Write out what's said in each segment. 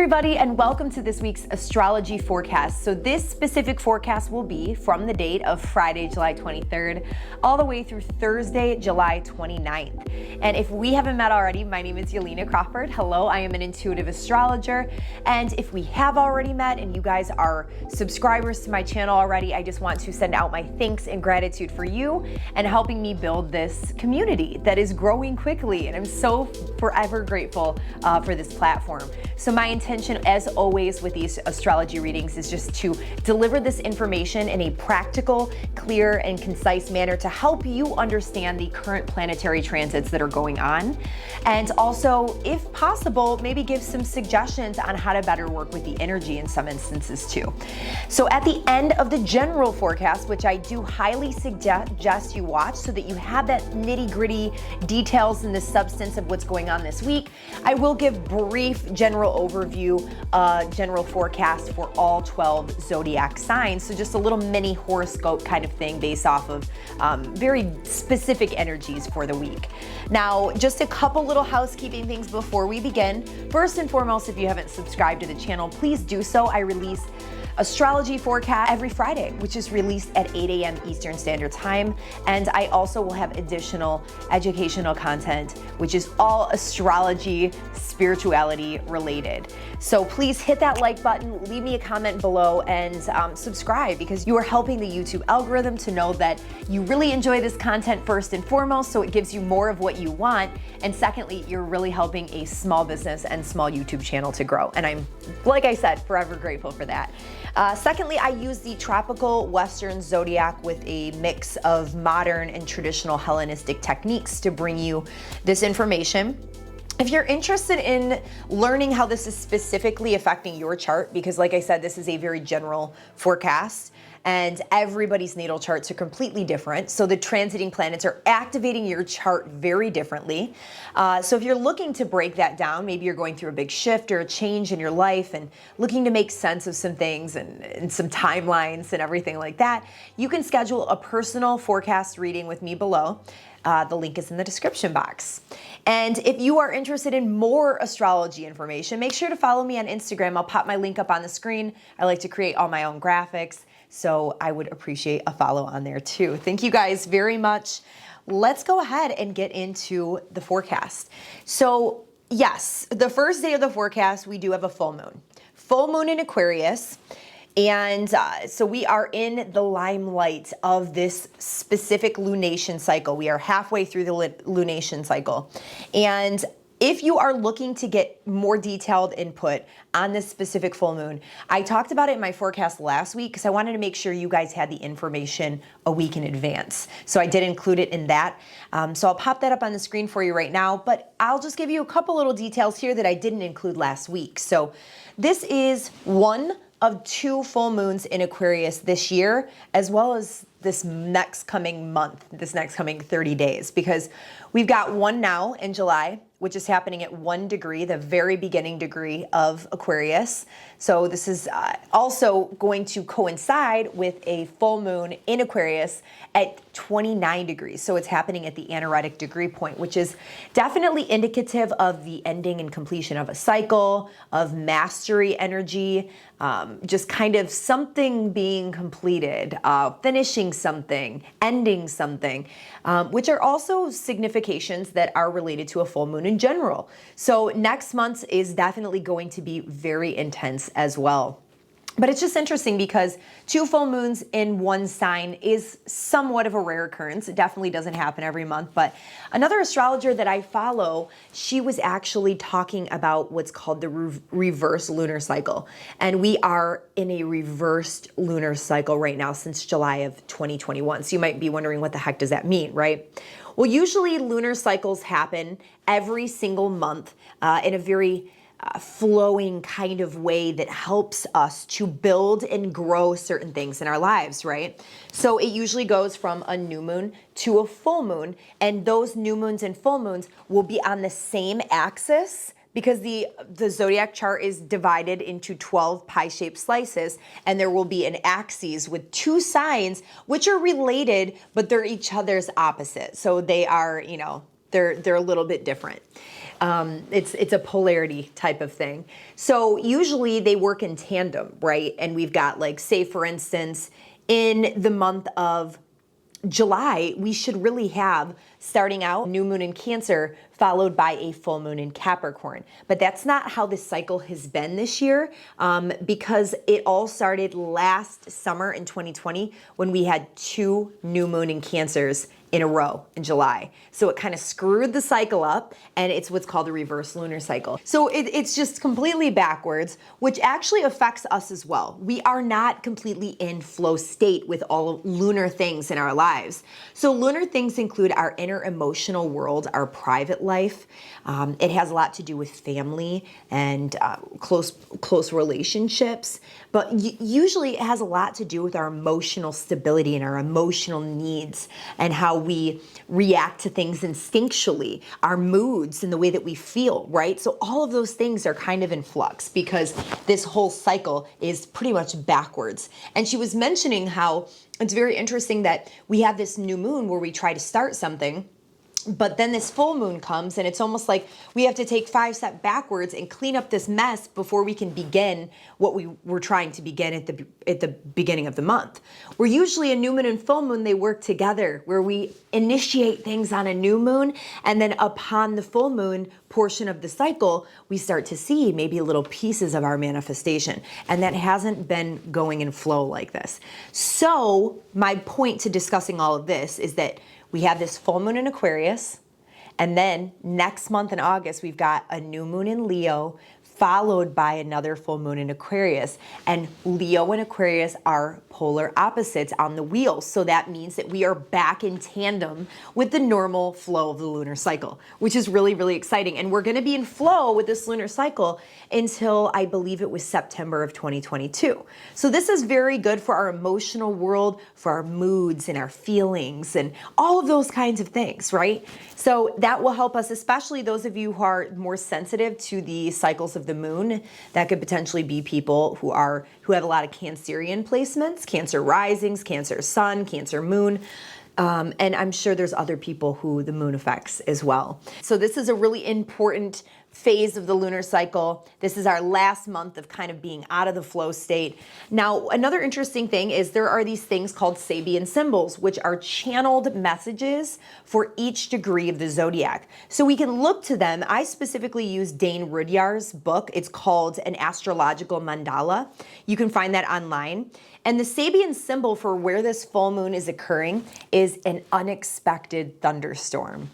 everybody, and welcome to this week's Astrology Forecast. So this specific forecast will be from the date of Friday, July 23rd, all the way through Thursday, July 29th. And if we haven't met already, my name is Yelena Crawford. Hello, I am an intuitive astrologer. And if we have already met and you guys are subscribers to my channel already, I just want to send out my thanks and gratitude for you and helping me build this community that is growing quickly. And I'm so forever grateful for this platform. So my intention, as always with these astrology readings, is just to deliver this information in a practical, clear, and concise manner to help you understand the current planetary transits that are going on. And also, if possible, maybe give some suggestions on how to better work with the energy in some instances too. So at the end of the general forecast, which I do highly suggest you watch so that you have that nitty-gritty details and the substance of what's going on this week, I will give brief general overview, general forecast for all 12 zodiac signs. So just a little mini horoscope kind of thing based off of very specific energies for the week. Now, just a couple little housekeeping things before we begin. First and foremost, if you haven't subscribed to the channel, please do so. I release Astrology Forecast every Friday, which is released at 8 a.m. Eastern Standard Time. And I also will have additional educational content, which is all astrology, spirituality related. So please hit that like button, leave me a comment below, and subscribe, because you are helping the YouTube algorithm to know that you really enjoy this content first and foremost, so it gives you more of what you want. And secondly, you're really helping a small business and small YouTube channel to grow. And I'm, like I said, forever grateful for that. Secondly, I use the tropical Western zodiac with a mix of modern and traditional Hellenistic techniques to bring you this information. If you're interested in learning how this is specifically affecting your chart, because like I said, this is a very general forecast and everybody's natal charts are completely different. So the transiting planets are activating your chart very differently. So if you're looking to break that down, maybe you're going through a big shift or a change in your life and looking to make sense of some things and some timelines and everything like that, you can schedule a personal forecast reading with me below. The link is in the description box. And if you are interested in more astrology information, make sure to follow me on Instagram. I'll pop my link up on the screen. I like to create all my own graphics, so I would appreciate a follow on there too. Thank you guys very much. Let's go ahead and get into the forecast. So yes, the first day of the forecast, we do have a full moon. Full moon in Aquarius. And so we are in the limelight of this specific lunation cycle. We are halfway through the lunation cycle. And if you are looking to get more detailed input on this specific full moon, I talked about it in my forecast last week because I wanted to make sure you guys had the information a week in advance. So I did include it in that. So I'll pop that up on the screen for you right now, but I'll just give you a couple little details here that I didn't include last week. So this is one of 2 full moons in Aquarius this year, as well as this next coming month, this next coming 30 days, because we've got one now in July, which is happening at 1 degree, the very beginning degree of Aquarius. So this is also going to coincide with a full moon in Aquarius at 29 degrees. So it's happening at the anaretic degree point, which is definitely indicative of the ending and completion of a cycle, of mastery energy, just kind of something being completed, finishing something, ending something, which are also significations that are related to a full moon in general. So next month is definitely going to be very intense as well. But it's just interesting because 2 full moons in one sign is somewhat of a rare occurrence. It definitely doesn't happen every month. But another astrologer that I follow, she was actually talking about what's called the reverse lunar cycle. And we are in a reversed lunar cycle right now since July of 2021. So you might be wondering, what the heck does that mean, right? Well, usually lunar cycles happen every single month in a very flowing kind of way that helps us to build and grow certain things in our lives, right? So it usually goes from a new moon to a full moon, and those new moons and full moons will be on the same axis because the zodiac chart is divided into 12 pie-shaped slices, and there will be an axis with 2 signs which are related, but they're each other's opposite. So they are, They're a little bit different. It's a polarity type of thing. So usually they work in tandem, right? And we've got, like, say for instance, in the month of July, we should really have, starting out, new moon in Cancer, followed by a full moon in Capricorn. But that's not how this cycle has been this year, because it all started last summer in 2020 when we had 2 new moon in Cancers in a row in July. So it kind of screwed the cycle up, and it's what's called a reverse lunar cycle. So it's just completely backwards, which actually affects us as well. We are not completely in flow state with all lunar things in our lives. So lunar things include our inner emotional world, our private life. It has a lot to do with family and close relationships, but usually it has a lot to do with our emotional stability and our emotional needs and how we react to things instinctually, our moods and the way that we feel, right? So all of those things are kind of in flux because this whole cycle is pretty much backwards. And she was mentioning how it's very interesting that we have this new moon where we try to start something, but then this full moon comes and it's almost like we have to take 5 steps backwards and clean up this mess before we can begin what we were trying to begin at the beginning of the month. Where usually a new moon and full moon, they work together, where we initiate things on a new moon, and then upon the full moon portion of the cycle, we start to see maybe little pieces of our manifestation. And that hasn't been going in flow like this. So my point to discussing all of this is that we have this full moon in Aquarius, and then next month in August, we've got a new moon in Leo, followed by another full moon in Aquarius. And Leo and Aquarius are polar opposites on the wheel. So that means that we are back in tandem with the normal flow of the lunar cycle, which is really, really exciting. And we're going to be in flow with this lunar cycle until I believe it was September of 2022. So this is very good for our emotional world, for our moods and our feelings and all of those kinds of things, right? So that will help us, especially those of you who are more sensitive to the cycles of the moon. That could potentially be people who have a lot of Cancerian placements, Cancer risings, Cancer sun, Cancer moon. And I'm sure there's other people who the moon affects as well. So this is a really important phase of the lunar cycle. This is our last month of kind of being out of the flow state. Now, another interesting thing is there are these things called Sabian symbols, which are channeled messages for each degree of the zodiac. So we can look to them. I specifically use Dane Rudyard's book. It's called An Astrological Mandala. You can find that online. And the Sabian symbol for where this full moon is occurring is an unexpected thunderstorm.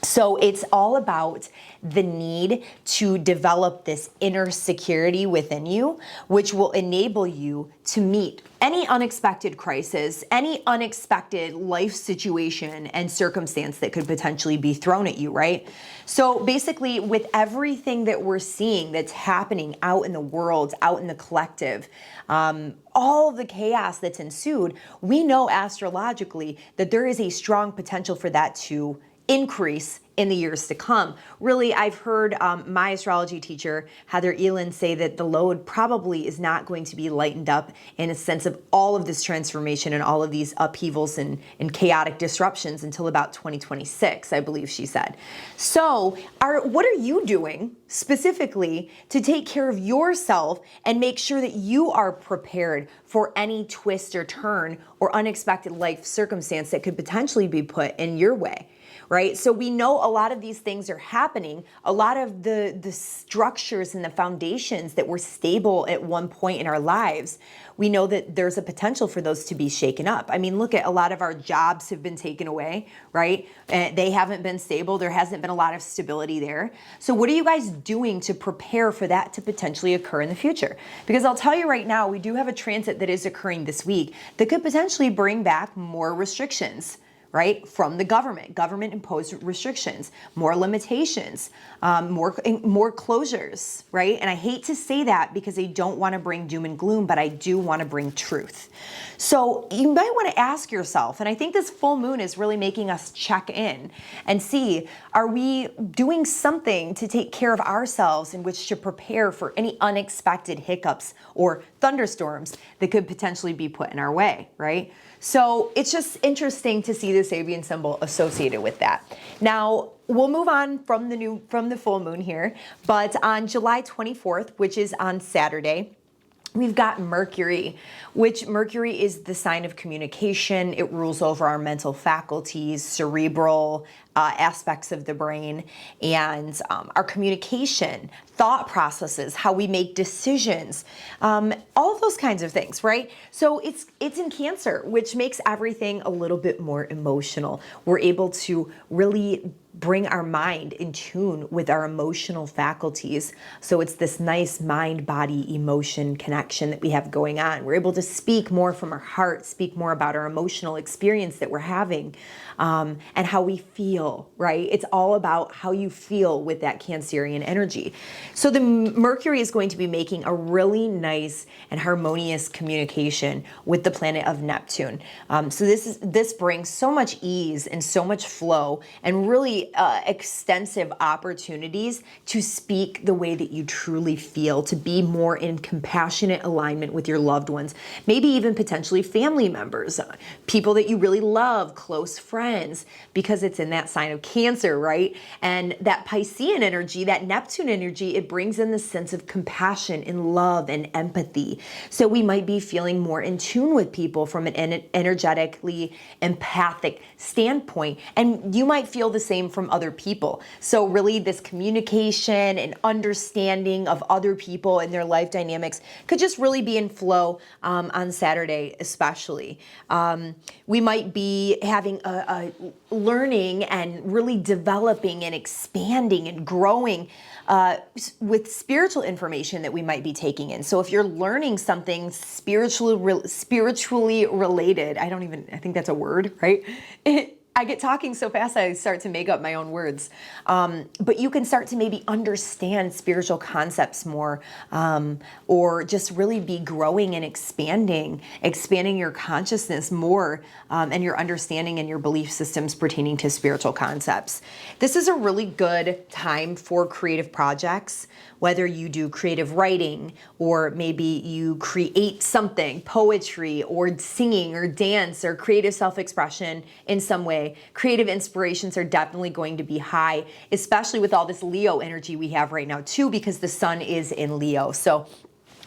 So it's all about the need to develop this inner security within you, which will enable you to meet any unexpected crisis, any unexpected life situation and circumstance that could potentially be thrown at you, right? So basically, with everything that we're seeing that's happening out in the world, out in the collective, all of the chaos that's ensued, we know astrologically that there is a strong potential for that to increase in the years to come. Really, I've heard my astrology teacher, Heather Elin, say that the load probably is not going to be lightened up in a sense of all of this transformation and all of these upheavals and chaotic disruptions until about 2026, I believe she said. So what are you doing specifically to take care of yourself and make sure that you are prepared for any twist or turn or unexpected life circumstance that could potentially be put in your way? Right? So we know a lot of these things are happening. A lot of the structures and the foundations that were stable at one point in our lives, we know that there's a potential for those to be shaken up. I mean, look at a lot of our jobs have been taken away, right? They haven't been stable. There hasn't been a lot of stability there. So what are you guys doing to prepare for that to potentially occur in the future? Because I'll tell you right now, we do have a transit that is occurring this week that could potentially bring back more restrictions, right, from the government imposed restrictions, more limitations, more closures, right? And I hate to say that because I don't want to bring doom and gloom, but I do want to bring truth. So you might want to ask yourself, and I think this full moon is really making us check in and see, are we doing something to take care of ourselves in which to prepare for any unexpected hiccups or thunderstorms that could potentially be put in our way, right? So it's just interesting to see this avian symbol associated with that. Now, we'll move on from the full moon here, but on July 24th, which is on Saturday, we've got Mercury, which Mercury is the sign of communication. It rules over our mental faculties, cerebral aspects of the brain, and our communication, thought processes, how we make decisions, all of those kinds of things, right? So it's in Cancer, which makes everything a little bit more emotional. We're able to really bring our mind in tune with our emotional faculties. So it's this nice mind, body, emotion connection that we have going on. We're able to speak more from our heart, speak more about our emotional experience that we're having, and how we feel, right? It's all about how you feel with that Cancerian energy. So the Mercury is going to be making a really nice and harmonious communication with the planet of Neptune. So this brings so much ease and so much flow and really extensive opportunities to speak the way that you truly feel, to be more in compassionate alignment with your loved ones, maybe even potentially family members, people that you really love, close friends, because it's in that sign of Cancer, right? And that Piscean energy, that Neptune energy, it brings in the sense of compassion and love and empathy. So we might be feeling more in tune with people from an energetically empathic standpoint, and you might feel the same from other people. So really this communication and understanding of other people and their life dynamics could just really be in flow on Saturday especially. We might be having a learning and really developing and expanding and growing with spiritual information that we might be taking in. So if you're learning something spiritually related, I think that's a word, right? I get talking so fast I start to make up my own words. But you can start to maybe understand spiritual concepts more, or just really be growing and expanding your consciousness more, and your understanding and your belief systems pertaining to spiritual concepts. This is a really good time for creative projects, whether you do creative writing or maybe you create something, poetry or singing or dance or creative self-expression in some way. Creative inspirations are definitely going to be high, especially with all this Leo energy we have right now too, because the sun is in Leo. So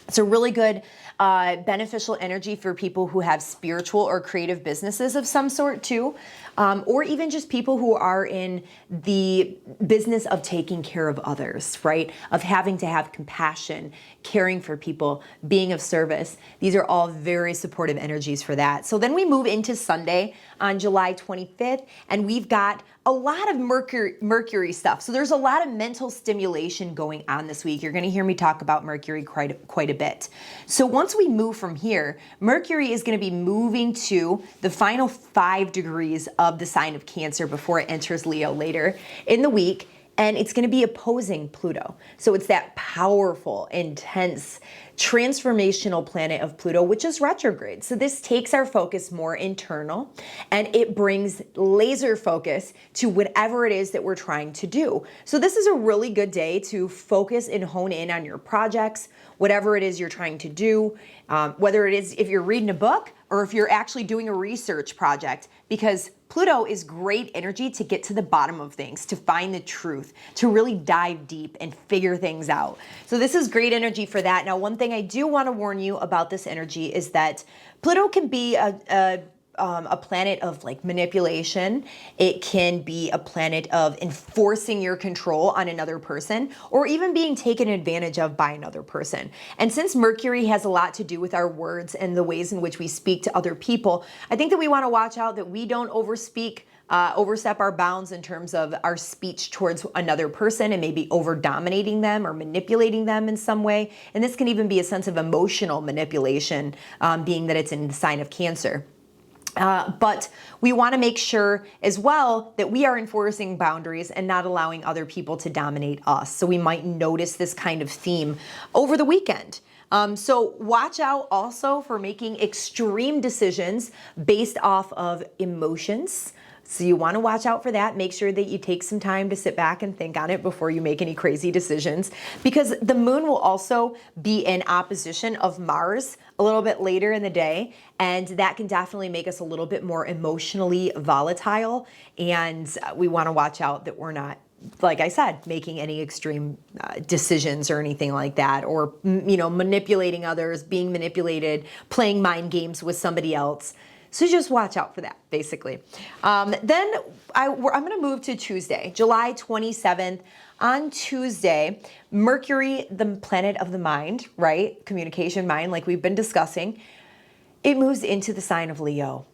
it's a really good beneficial energy for people who have spiritual or creative businesses of some sort too, or even just people who are in the business of taking care of others, right? Of having to have compassion, caring for people, being of service. These are all very supportive energies for that. So then we move into Sunday on July 25th, and we've got a lot of Mercury stuff. So there's a lot of mental stimulation going on this week. You're going to hear me talk about Mercury quite a bit. So once we move from here, Mercury is going to be moving to the final 5 degrees of the sign of Cancer before it enters Leo later in the week. And it's going to be opposing Pluto. So it's that powerful, intense, transformational planet of Pluto, which is retrograde. So this takes our focus more internal, and it brings laser focus to whatever it is that we're trying to do. So this is a really good day to focus and hone in on your projects, whatever it is you're trying to do, whether it is if you're reading a book or if you're actually doing a research project, because Pluto is great energy to get to the bottom of things, to find the truth, to really dive deep and figure things out. So this is great energy for that. Now, one thing I do want to warn you about this energy is that Pluto can be a planet of like manipulation. It can be a planet of enforcing your control on another person, or even being taken advantage of by another person. And since Mercury has a lot to do with our words and the ways in which we speak to other people, I think that we want to watch out that we don't overstep our bounds in terms of our speech towards another person and maybe over dominating them or manipulating them in some way. And this can even be a sense of emotional manipulation, being that it's in the sign of Cancer. But we want to make sure as well that we are enforcing boundaries and not allowing other people to dominate us. So we might notice this kind of theme over the weekend. So watch out also for making extreme decisions based off of emotions, So you want to watch out for that. Make sure that you take some time to sit back and think on it before you make any crazy decisions, because the moon will also be in opposition of Mars a little bit later in the day, and that can definitely make us a little bit more emotionally volatile, and we want to watch out that we're not, like I said, making any extreme decisions or anything like that, or manipulating others, being manipulated, playing mind games with somebody else. So just watch out for that, basically. Then I'm going to move to Tuesday, July 27th. On Tuesday, Mercury, the planet of the mind, right? Communication, mind, like we've been discussing, it moves into the sign of Leo.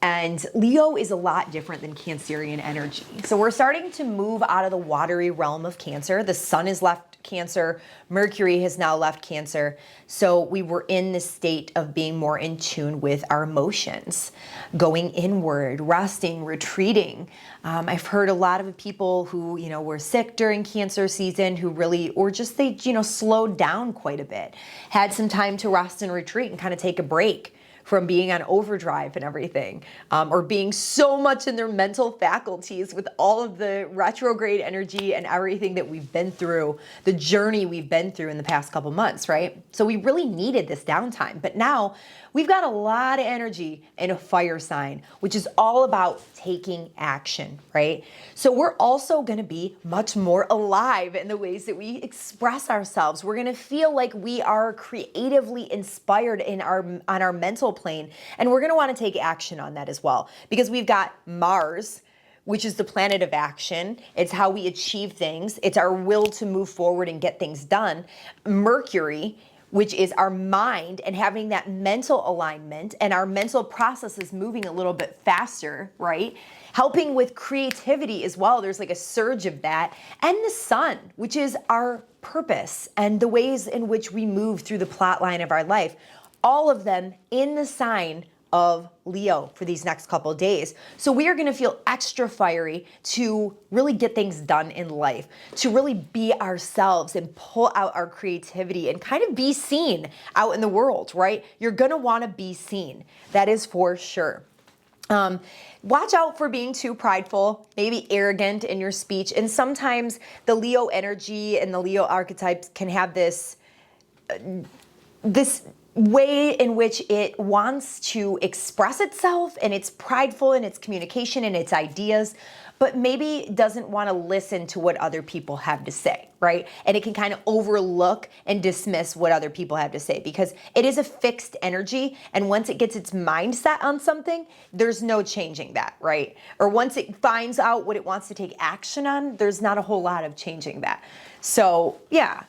And Leo is a lot different than Cancerian energy. So we're starting to move out of the watery realm of Cancer. The sun has left Cancer. Mercury has now left Cancer. So we were in this state of being more in tune with our emotions, going inward, resting, retreating. I've heard a lot of people who, were sick during Cancer season, who really, or just they, slowed down quite a bit, had some time to rest and retreat and kind of take a break from being on overdrive and everything, or being so much in their mental faculties with all of the retrograde energy and everything that we've been through, the journey we've been through in the past couple months, right? So we really needed this downtime. But now we've got a lot of energy in a fire sign, which is all about taking action, right? So we're also going to be much more alive in the ways that we express ourselves. We're going to feel like we are creatively inspired on our mental plane, and we're going to want to take action on that as well, because we've got Mars, which is the planet of action. It's how we achieve things. It's our will to move forward and get things done. Mercury, which is our mind and having that mental alignment, and our mental processes moving a little bit faster, right? Helping with creativity as well. There's like a surge of that. And the sun, which is our purpose and the ways in which we move through the plot line of our life. All of them in the sign of Leo for these next couple of days. So we are going to feel extra fiery to really get things done in life, to really be ourselves and pull out our creativity and kind of be seen out in the world, right? You're going to want to be seen. That is for sure. Watch out for being too prideful, maybe arrogant in your speech. And sometimes the Leo energy and the Leo archetypes can have this way in which it wants to express itself, and it's prideful in its communication and its ideas, but maybe doesn't want to listen to what other people have to say, right? And it can kind of overlook and dismiss what other people have to say, because it is a fixed energy, and once it gets its mindset on something, there's no changing that, right? Or once it finds out what it wants to take action on, there's not a whole lot of changing that. So yeah,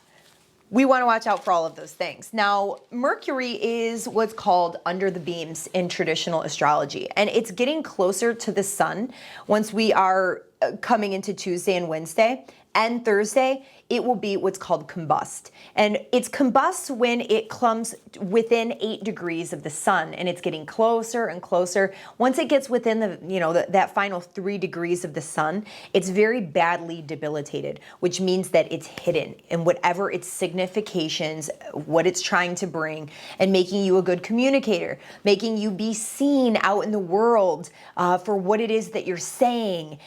we want to watch out for all of those things. Now, Mercury is what's called under the beams in traditional astrology, and it's getting closer to the sun once we are coming into Tuesday and Wednesday. And Thursday, it will be what's called combust. And it's combust when it comes within 8 degrees of the sun, and it's getting closer and closer. Once it gets within that final 3 degrees of the sun, it's very badly debilitated, which means that it's hidden in whatever its significations, what it's trying to bring, and making you a good communicator, making you be seen out in the world for what it is that you're saying,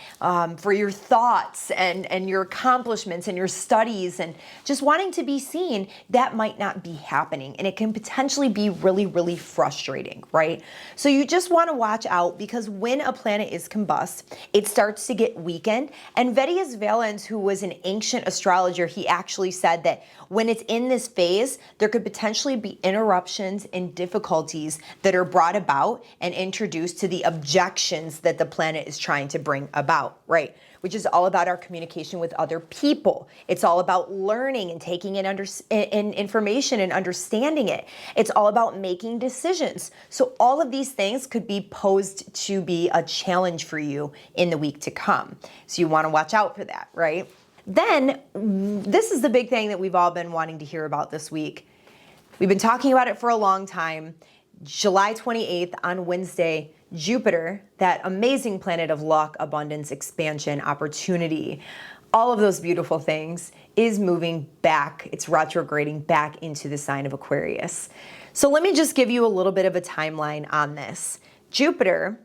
for your thoughts and your accomplishments and your studies, and just wanting to be seen. That might not be happening, and it can potentially be really, really frustrating, right? So you just want to watch out, because when a planet is combust, it starts to get weakened. And Vettius Valens, who was an ancient astrologer, he actually said that when it's in this phase, there could potentially be interruptions and difficulties that are brought about and introduced to the objections that the planet is trying to bring about, right? Which is all about our communication with other people. It's all about learning and taking in information and understanding it. It's all about making decisions. So all of these things could be posed to be a challenge for you in the week to come. So you want to watch out for that, right? Then, this is the big thing that we've all been wanting to hear about this week. We've been talking about it for a long time. July 28th on Wednesday, Jupiter, that amazing planet of luck, abundance, expansion, opportunity, all of those beautiful things, is moving back. It's retrograding back into the sign of Aquarius. So let me just give you a little bit of a timeline on this. Jupiter,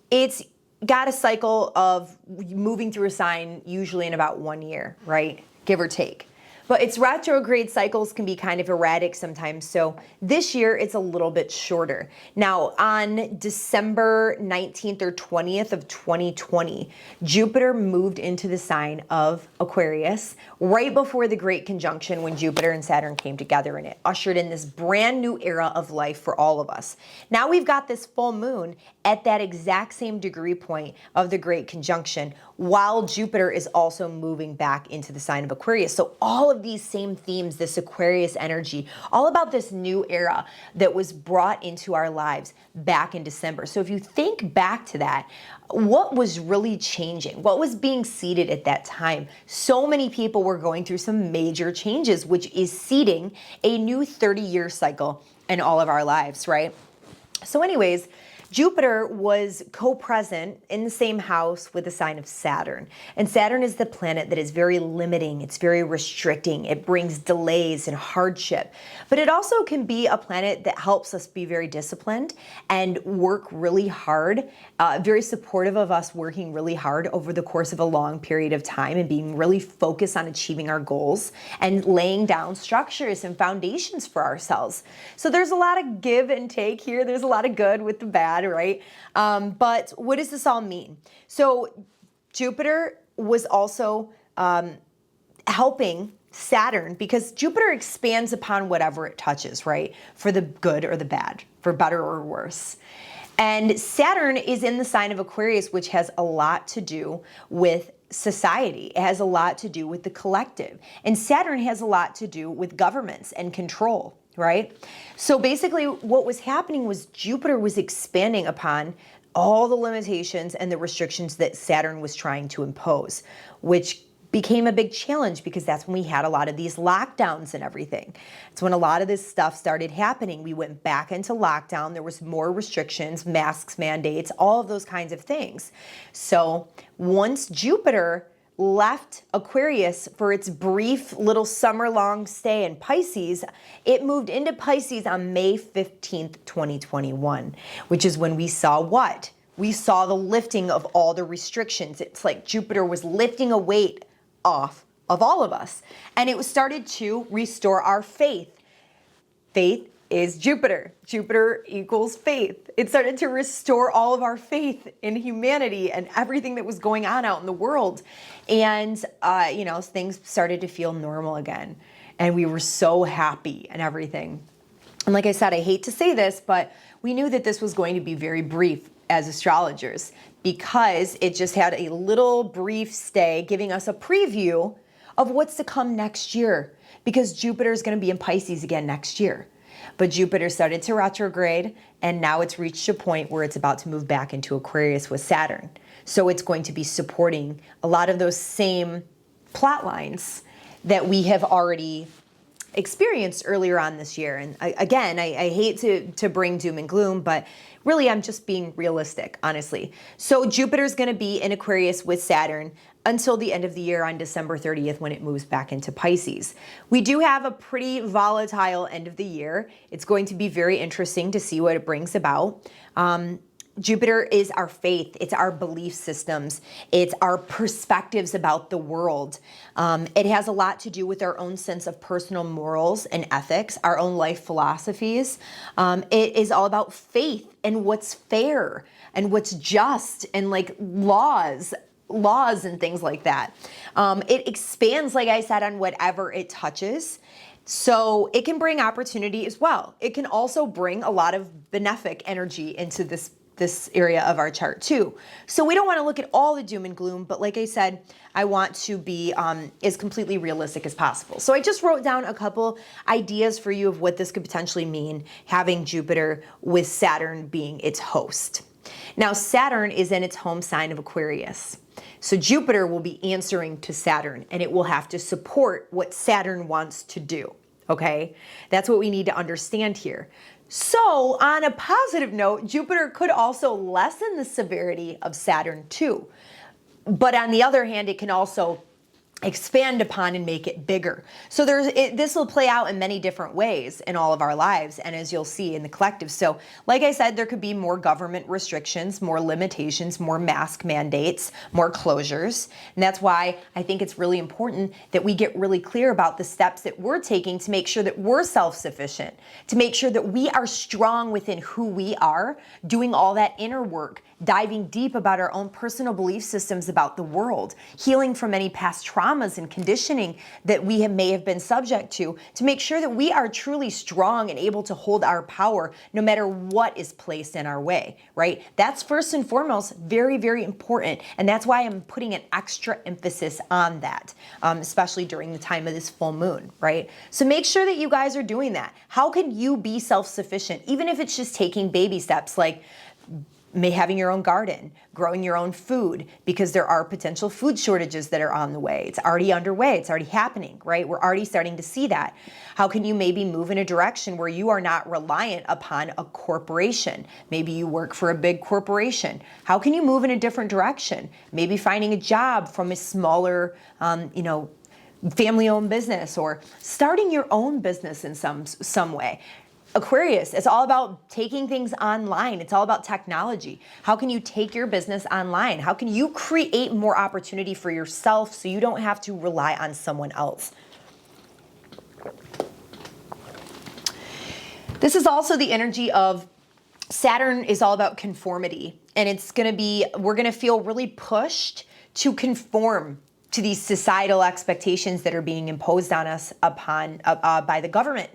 it's got a cycle of moving through a sign usually in about 1 year, right? Give or take. But its retrograde cycles can be kind of erratic sometimes. So this year it's a little bit shorter. Now on December 19th or 20th of 2020, Jupiter moved into the sign of Aquarius right before the Great Conjunction when Jupiter and Saturn came together, and it ushered in this brand new era of life for all of us. Now we've got this full moon at that exact same degree point of the Great Conjunction, while Jupiter is also moving back into the sign of Aquarius. So all of these same themes, this Aquarius energy, all about this new era that was brought into our lives back in December. So if you think back to that, what was really changing? What was being seeded at that time? So many people were going through some major changes, which is seeding a new 30-year cycle in all of our lives, right? So anyways, Jupiter was co-present in the same house with the sign of Saturn. And Saturn is the planet that is very limiting. It's very restricting. It brings delays and hardship. But it also can be a planet that helps us be very disciplined and work really hard, very supportive of us working really hard over the course of a long period of time and being really focused on achieving our goals and laying down structures and foundations for ourselves. So there's a lot of give and take here. There's a lot of good with the bad, right? But what does this all mean? So Jupiter was also helping Saturn, because Jupiter expands upon whatever it touches, right? For the good or the bad, for better or worse. And Saturn is in the sign of Aquarius, which has a lot to do with society. It has a lot to do with the collective. And Saturn has a lot to do with governments and control, right? So basically what was happening was Jupiter was expanding upon all the limitations and the restrictions that Saturn was trying to impose, which became a big challenge because that's when we had a lot of these lockdowns and everything. It's when a lot of this stuff started happening. We went back into lockdown. There was more restrictions, masks, mandates, all of those kinds of things. So once Jupiter left Aquarius for its brief little summer-long stay in Pisces, it moved into Pisces on May 15th, 2021, which is when we saw what? We saw the lifting of all the restrictions. It's like Jupiter was lifting a weight off of all of us. And it was started to restore our faith. Faith is Jupiter. Jupiter equals faith. It started to restore all of our faith in humanity and everything that was going on out in the world. And, things started to feel normal again. And we were so happy and everything. And like I said, I hate to say this, but we knew that this was going to be very brief as astrologers, because it just had a little brief stay giving us a preview of what's to come next year, because Jupiter is going to be in Pisces again next year. But Jupiter started to retrograde, and now it's reached a point where it's about to move back into Aquarius with Saturn. So it's going to be supporting a lot of those same plot lines that we have already experienced earlier on this year. And again, I hate to bring doom and gloom, but really I'm just being realistic, honestly. So Jupiter's going to be in Aquarius with Saturn until the end of the year on December 30th when it moves back into Pisces. We do have a pretty volatile end of the year. It's going to be very interesting to see what it brings about. Jupiter is our faith. It's our belief systems. It's our perspectives about the world. It has a lot to do with our own sense of personal morals and ethics, our own life philosophies. It is all about faith and what's fair and what's just and like laws and things like that. It expands, like I said, on whatever it touches. So it can bring opportunity as well. It can also bring a lot of benefic energy into this area of our chart too. So we don't want to look at all the doom and gloom, but like I said, I want to be as completely realistic as possible. So I just wrote down a couple ideas for you of what this could potentially mean, having Jupiter with Saturn being its host. Now, Saturn is in its home sign of Aquarius. So Jupiter will be answering to Saturn, and it will have to support what Saturn wants to do, okay? That's what we need to understand here. So on a positive note, Jupiter could also lessen the severity of Saturn too. But on the other hand, it can also expand upon and make it bigger. So this will play out in many different ways in all of our lives, and as you'll see in the collective. So like I said, there could be more government restrictions, more limitations, more mask mandates, more closures. And that's why I think it's really important that we get really clear about the steps that we're taking to make sure that we're self-sufficient, to make sure that we are strong within who we are, doing all that inner work, diving deep about our own personal belief systems about the world, healing from any past traumas and conditioning that we may have been subject to make sure that we are truly strong and able to hold our power no matter what is placed in our way, right? That's first and foremost very, very important. And that's why I'm putting an extra emphasis on that, especially during the time of this full moon, right? So make sure that you guys are doing that. How can you be self-sufficient, even if it's just taking baby steps like having your own garden, growing your own food, because there are potential food shortages that are on the way. It's already underway. It's already happening, right? We're already starting to see that. How can you maybe move in a direction where you are not reliant upon a corporation? Maybe you work for a big corporation. How can you move in a different direction? Maybe finding a job from a smaller, family-owned business, or starting your own business in some way. Aquarius, it's all about taking things online. It's all about technology. How can you take your business online? How can you create more opportunity for yourself so you don't have to rely on someone else? This is also the energy of Saturn is all about conformity. And we're going to feel really pushed to conform to these societal expectations that are being imposed on us by the government.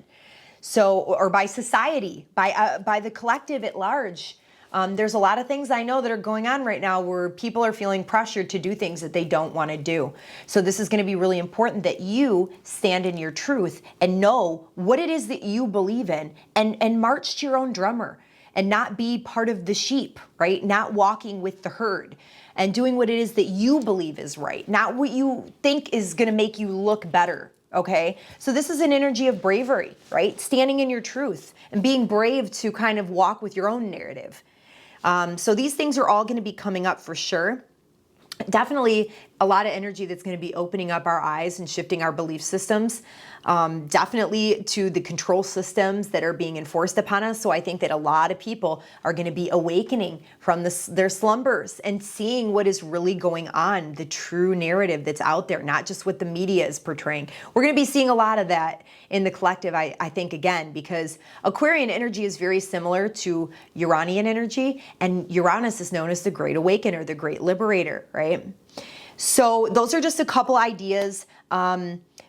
Or by society, by the collective at large. There's a lot of things I know that are going on right now where people are feeling pressured to do things that they don't want to do. So this is going to be really important that you stand in your truth and know what it is that you believe in, and march to your own drummer and not be part of the sheep, right? Not walking with the herd and doing what it is that you believe is right, not what you think is going to make you look better. Okay, so this is an energy of bravery, right? Standing in your truth and being brave to kind of walk with your own narrative. So these things are all going to be coming up for sure. Definitely a lot of energy that's going to be opening up our eyes and shifting our belief systems. Definitely to the control systems that are being enforced upon us. So I think that a lot of people are going to be awakening from their slumbers and seeing what is really going on, the true narrative that's out there, not just what the media is portraying. We're going to be seeing a lot of that in the collective, I think, again, because Aquarian energy is very similar to Uranian energy, and Uranus is known as the Great Awakener, the Great Liberator, right? So those are just a couple ideas.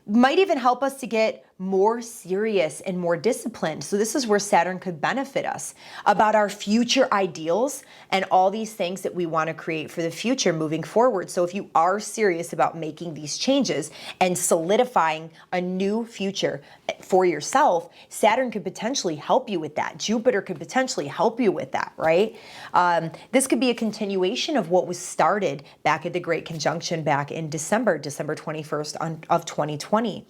Might even help us to get more serious and more disciplined. So this is where Saturn could benefit us about our future ideals and all these things that we want to create for the future moving forward. So if you are serious about making these changes and solidifying a new future for yourself, Saturn could potentially help you with that. Jupiter could potentially help you with that, right? This could be a continuation of what was started back at the Great Conjunction back in December 21st of 2020.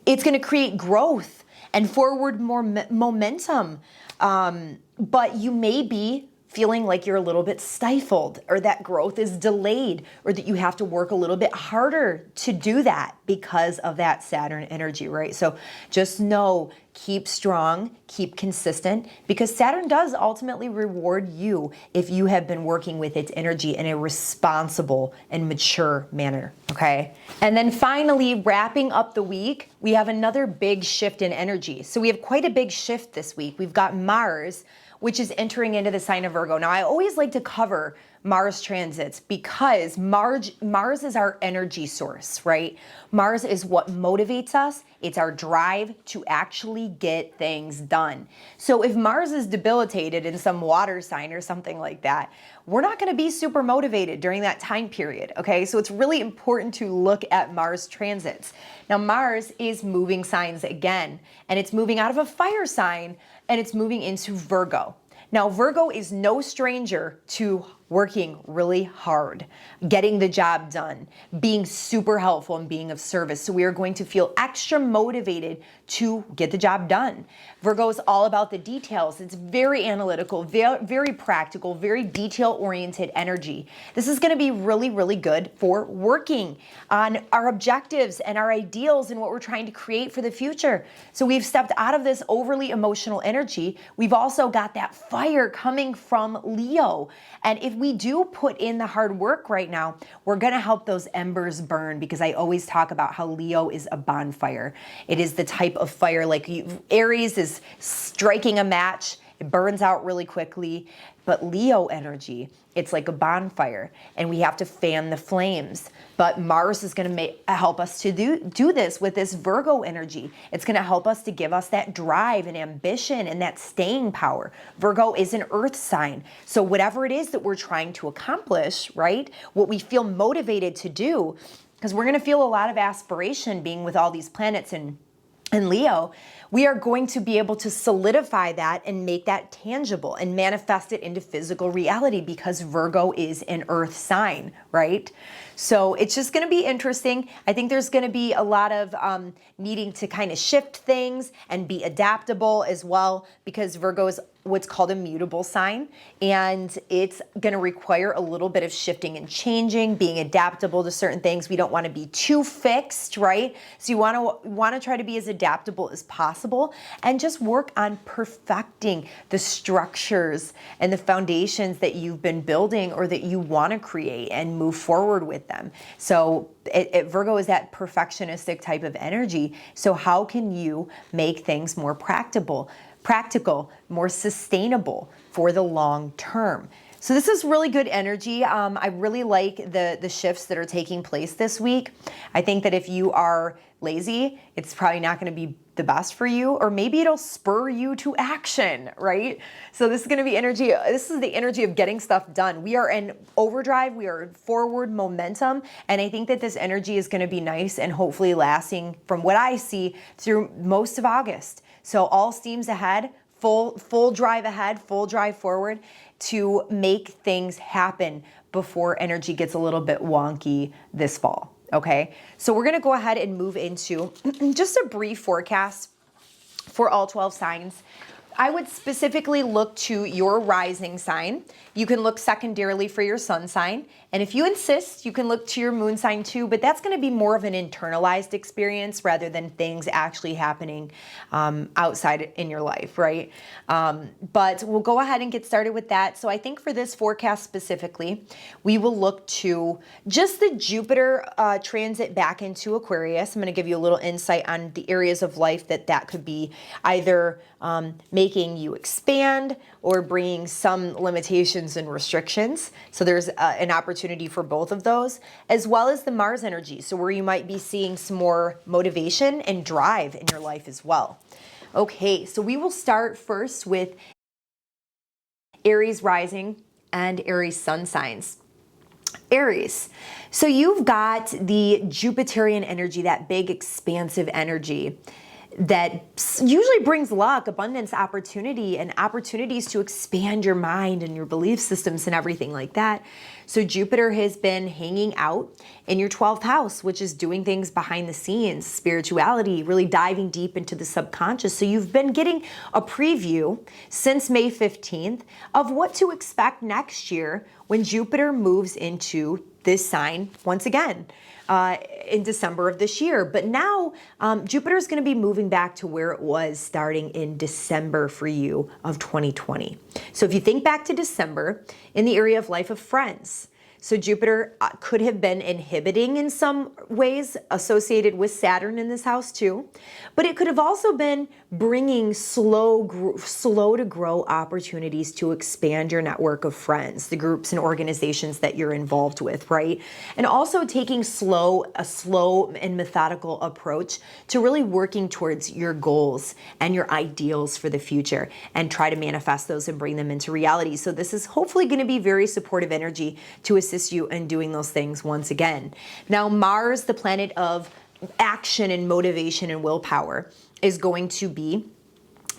It's going to create growth and forward more momentum. But you may be feeling like you're a little bit stifled, or that growth is delayed, or that you have to work a little bit harder to do that because of that Saturn energy, right? So just know, keep strong, keep consistent, because Saturn does ultimately reward you if you have been working with its energy in a responsible and mature manner, okay? And then finally, wrapping up the week, we have another big shift in energy. So we have quite a big shift this week. We've got Mars, which is entering into the sign of Virgo. Now, I always like to cover Mars transits because Mars is our energy source, right? Mars is what motivates us. It's our drive to actually get things done. So if Mars is debilitated in some water sign or something like that, we're not going to be super motivated during that time period, okay? So it's really important to look at Mars transits. Now, Mars is moving signs again, and it's moving out of a fire sign, and it's moving into Virgo. Now, Virgo is no stranger to working really hard, getting the job done, being super helpful and being of service. So we are going to feel extra motivated to get the job done. Virgo is all about the details. It's very analytical, very practical, very detail-oriented energy. This is going to be really, really good for working on our objectives and our ideals and what we're trying to create for the future. So we've stepped out of this overly emotional energy. We've also got that fire coming from Leo. And if we do put in the hard work right now, we're going to help those embers burn, because I always talk about how Leo is a bonfire. It is the type of fire, like Aries is striking a match. It burns out really quickly. But Leo energy, it's like a bonfire, and we have to fan the flames. But Mars is going to help us to do this with this Virgo energy. It's going to help us to give us that drive and ambition and that staying power. Virgo is an earth sign. So whatever it is that we're trying to accomplish, right, what we feel motivated to do, because we're going to feel a lot of aspiration being with all these planets in Leo, we are going to be able to solidify that and make that tangible and manifest it into physical reality, because Virgo is an earth sign, right? So it's just going to be interesting. I think there's going to be a lot of needing to kind of shift things and be adaptable as well, because Virgo is what's called a mutable sign, and it's going to require a little bit of shifting and changing, being adaptable to certain things. We don't want to be too fixed, right? So you want to try to be as adaptable as possible, and just work on perfecting the structures and the foundations that you've been building or that you want to create, and move forward with them. So Virgo is that perfectionistic type of energy. So how can you make things more practical, more sustainable for the long term? So this is really good energy. I really like the shifts that are taking place this week. I think that if you are lazy, it's probably not going to be the best for you, or maybe it'll spur you to action, right? So this is going to be energy. This is the energy of getting stuff done. We are in overdrive. We are in forward momentum. And I think that this energy is going to be nice and hopefully lasting, from what I see, through most of August. So all steams ahead, full drive ahead, full drive forward to make things happen before energy gets a little bit wonky this fall. Okay, so we're going to go ahead and move into just a brief forecast for all 12 signs. I would specifically look to your rising sign. You can look secondarily for your sun sign. And if you insist, you can look to your moon sign too, but that's going to be more of an internalized experience rather than things actually happening outside in your life, right? But we'll go ahead and get started with that. So I think for this forecast specifically, we will look to just the Jupiter transit back into Aquarius. I'm going to give you a little insight on the areas of life that could be either making you expand or bringing some limitations and restrictions. So there's an opportunity for both of those, as well as the Mars energy. So where you might be seeing some more motivation and drive in your life as well. Okay, so we will start first with Aries rising and Aries sun signs. Aries. So you've got the Jupiterian energy, that big expansive energy that usually brings luck, abundance, opportunity, and opportunities to expand your mind and your belief systems and everything like that. So Jupiter has been hanging out in your 12th house, which is doing things behind the scenes, spirituality, really diving deep into the subconscious. So you've been getting a preview since May 15th of what to expect next year when Jupiter moves into this sign once again. In December of this year. But now Jupiter is going to be moving back to where it was starting in December for you of 2020. So if you think back to December in the area of life of friends, so Jupiter could have been inhibiting in some ways, associated with Saturn in this house too, but it could have also been bringing slow to grow opportunities to expand your network of friends, the groups and organizations that you're involved with, right? And also taking a slow and methodical approach to really working towards your goals and your ideals for the future, and try to manifest those and bring them into reality. So this is hopefully going to be very supportive energy to assist you in doing those things once again. Now, Mars, the planet of action and motivation and willpower, is going to be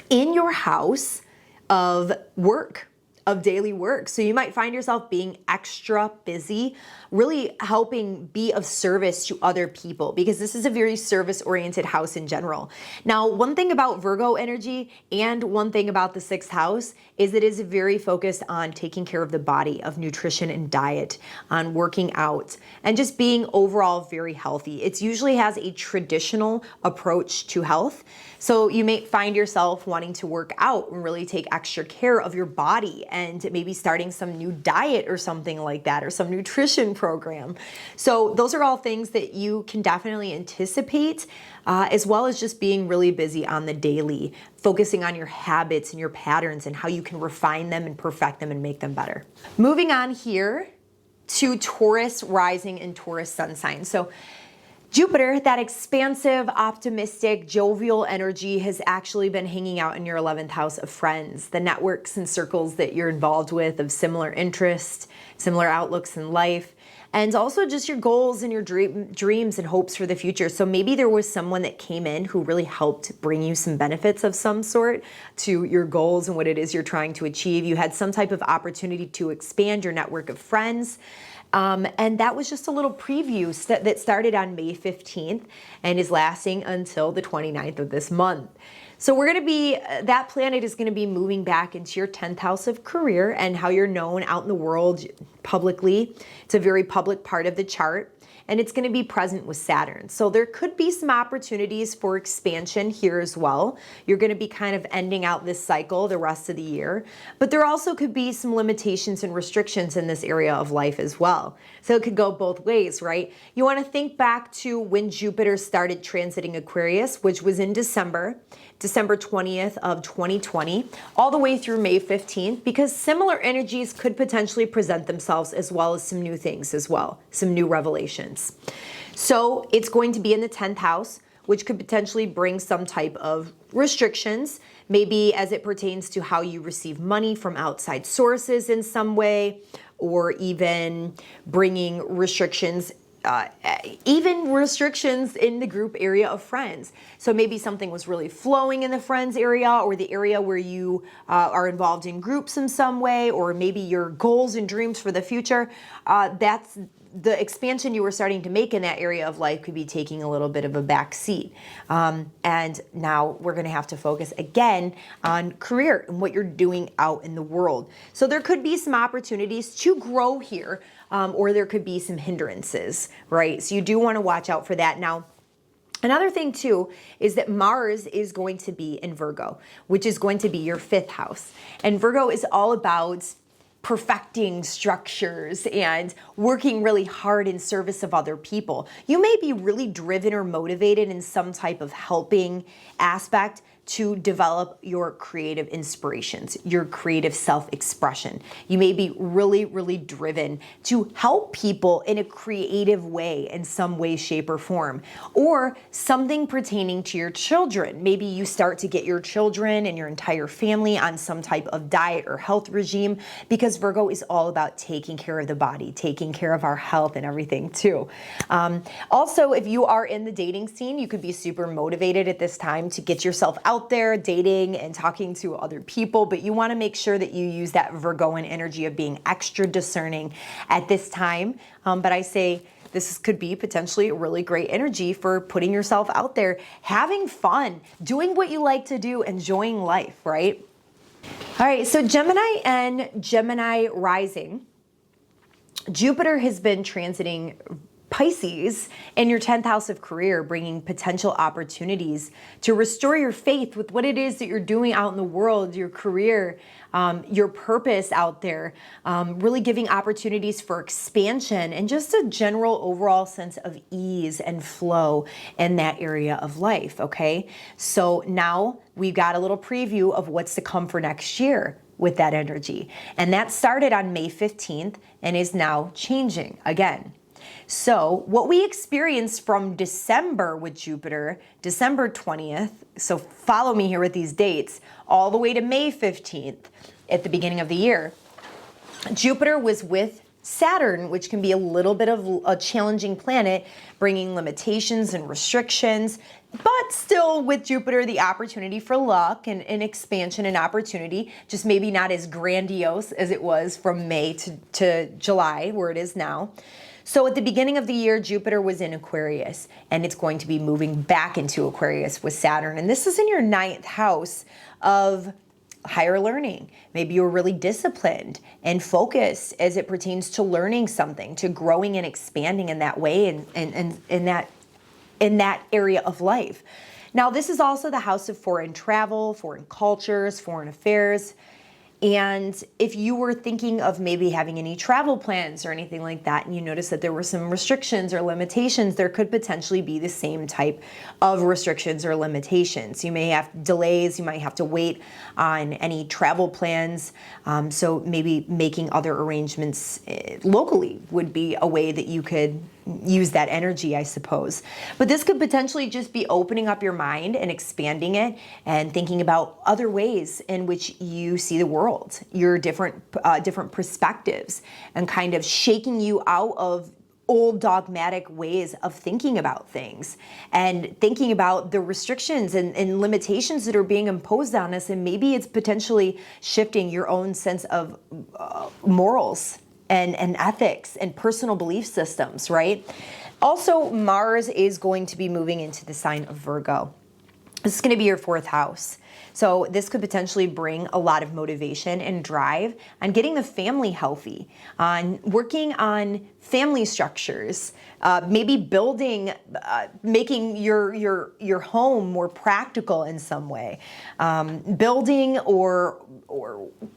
in your house of work, of daily work. So you might find yourself being extra busy, really helping be of service to other people, because this is a very service-oriented house in general. Now, one thing about Virgo energy and one thing about the 6th house is it is very focused on taking care of the body, of nutrition and diet, on working out, and just being overall very healthy. It usually has a traditional approach to health. So you may find yourself wanting to work out and really take extra care of your body, and maybe starting some new diet or something like that, or some nutrition program. So those are all things that you can definitely anticipate, as well as just being really busy on the daily, focusing on your habits and your patterns and how you can refine them and perfect them and make them better. Moving on here to Taurus rising and Taurus sun sign. So Jupiter, that expansive, optimistic, jovial energy, has actually been hanging out in your 11th house of friends, the networks and circles that you're involved with of similar interests, similar outlooks in life, and also just your goals and your dreams and hopes for the future. So maybe there was someone that came in who really helped bring you some benefits of some sort to your goals and what it is you're trying to achieve. You had some type of opportunity to expand your network of friends. And that was just a little preview that started on May 15th and is lasting until the 29th of this month. So we're going to be, that planet is going to be moving back into your 10th house of career and how you're known out in the world publicly. It's a very public part of the chart. And it's going to be present with Saturn. So there could be some opportunities for expansion here as well. You're going to be kind of ending out this cycle the rest of the year. But there also could be some limitations and restrictions in this area of life as well. So it could go both ways, right? You want to think back to when Jupiter started transiting Aquarius, which was in December 20th of 2020, all the way through May 15th, because similar energies could potentially present themselves, as well as some new things as well, some new revelations. So it's going to be in the 10th house, which could potentially bring some type of restrictions, maybe as it pertains to how you receive money from outside sources in some way, or even bringing restrictions even restrictions in the group area of friends. So maybe something was really flowing in the friends area, or the area where you are involved in groups in some way, or maybe your goals and dreams for the future. That's the expansion you were starting to make in that area of life could be taking a little bit of a back seat. And now we're going to have to focus again on career and what you're doing out in the world. So there could be some opportunities to grow here, or there could be some hindrances, right? So you do want to watch out for that. Now, another thing too is that Mars is going to be in Virgo, which is going to be your 5th house. And Virgo is all about perfecting structures and working really hard in service of other people. You may be really driven or motivated in some type of helping aspect to develop your creative inspirations, your creative self-expression. You may be really, really driven to help people in a creative way in some way, shape, or form, or something pertaining to your children. Maybe you start to get your children and your entire family on some type of diet or health regime, because Virgo is all about taking care of the body, taking care of our health and everything too. Also, if you are in the dating scene, you could be super motivated at this time to get yourself out there dating and talking to other people, but you want to make sure that you use that Virgoan energy of being extra discerning at this time. But I say this could be potentially a really great energy for putting yourself out there, having fun, doing what you like to do, enjoying life, right? All right, so Gemini and Gemini rising. Jupiter has been transiting Pisces in your 10th house of career, bringing potential opportunities to restore your faith with what it is that you're doing out in the world, your career, your purpose out there, really giving opportunities for expansion and just a general overall sense of ease and flow in that area of life, okay? So now we've got a little preview of what's to come for next year with that energy. And that started on May 15th and is now changing again. So what we experienced from December with Jupiter, December 20th, so follow me here with these dates, all the way to May 15th at the beginning of the year, Jupiter was with Saturn, which can be a little bit of a challenging planet, bringing limitations and restrictions, but still with Jupiter, the opportunity for luck and expansion and opportunity, just maybe not as grandiose as it was from May to July, where it is now. So at the beginning of the year, Jupiter was in Aquarius, and it's going to be moving back into Aquarius with Saturn. And this is in your 9th house of higher learning. Maybe you're really disciplined and focused as it pertains to learning something, to growing and expanding in that way and in that area of life. Now, this is also the house of foreign travel, foreign cultures, foreign affairs. And if you were thinking of maybe having any travel plans or anything like that, and you notice that there were some restrictions or limitations, there could potentially be the same type of restrictions or limitations. You may have delays, you might have to wait on any travel plans. So maybe making other arrangements locally would be a way that you could use that energy, I suppose. But this could potentially just be opening up your mind and expanding it and thinking about other ways in which you see the world, your different perspectives, and kind of shaking you out of old dogmatic ways of thinking about things and thinking about the restrictions and limitations that are being imposed on us. And maybe it's potentially shifting your own sense of morals and ethics and personal belief systems, right? Also, Mars is going to be moving into the sign of Virgo. This is going to be your 4th house. So this could potentially bring a lot of motivation and drive on getting the family healthy, on working on family structures, maybe building, making your home more practical in some way, building or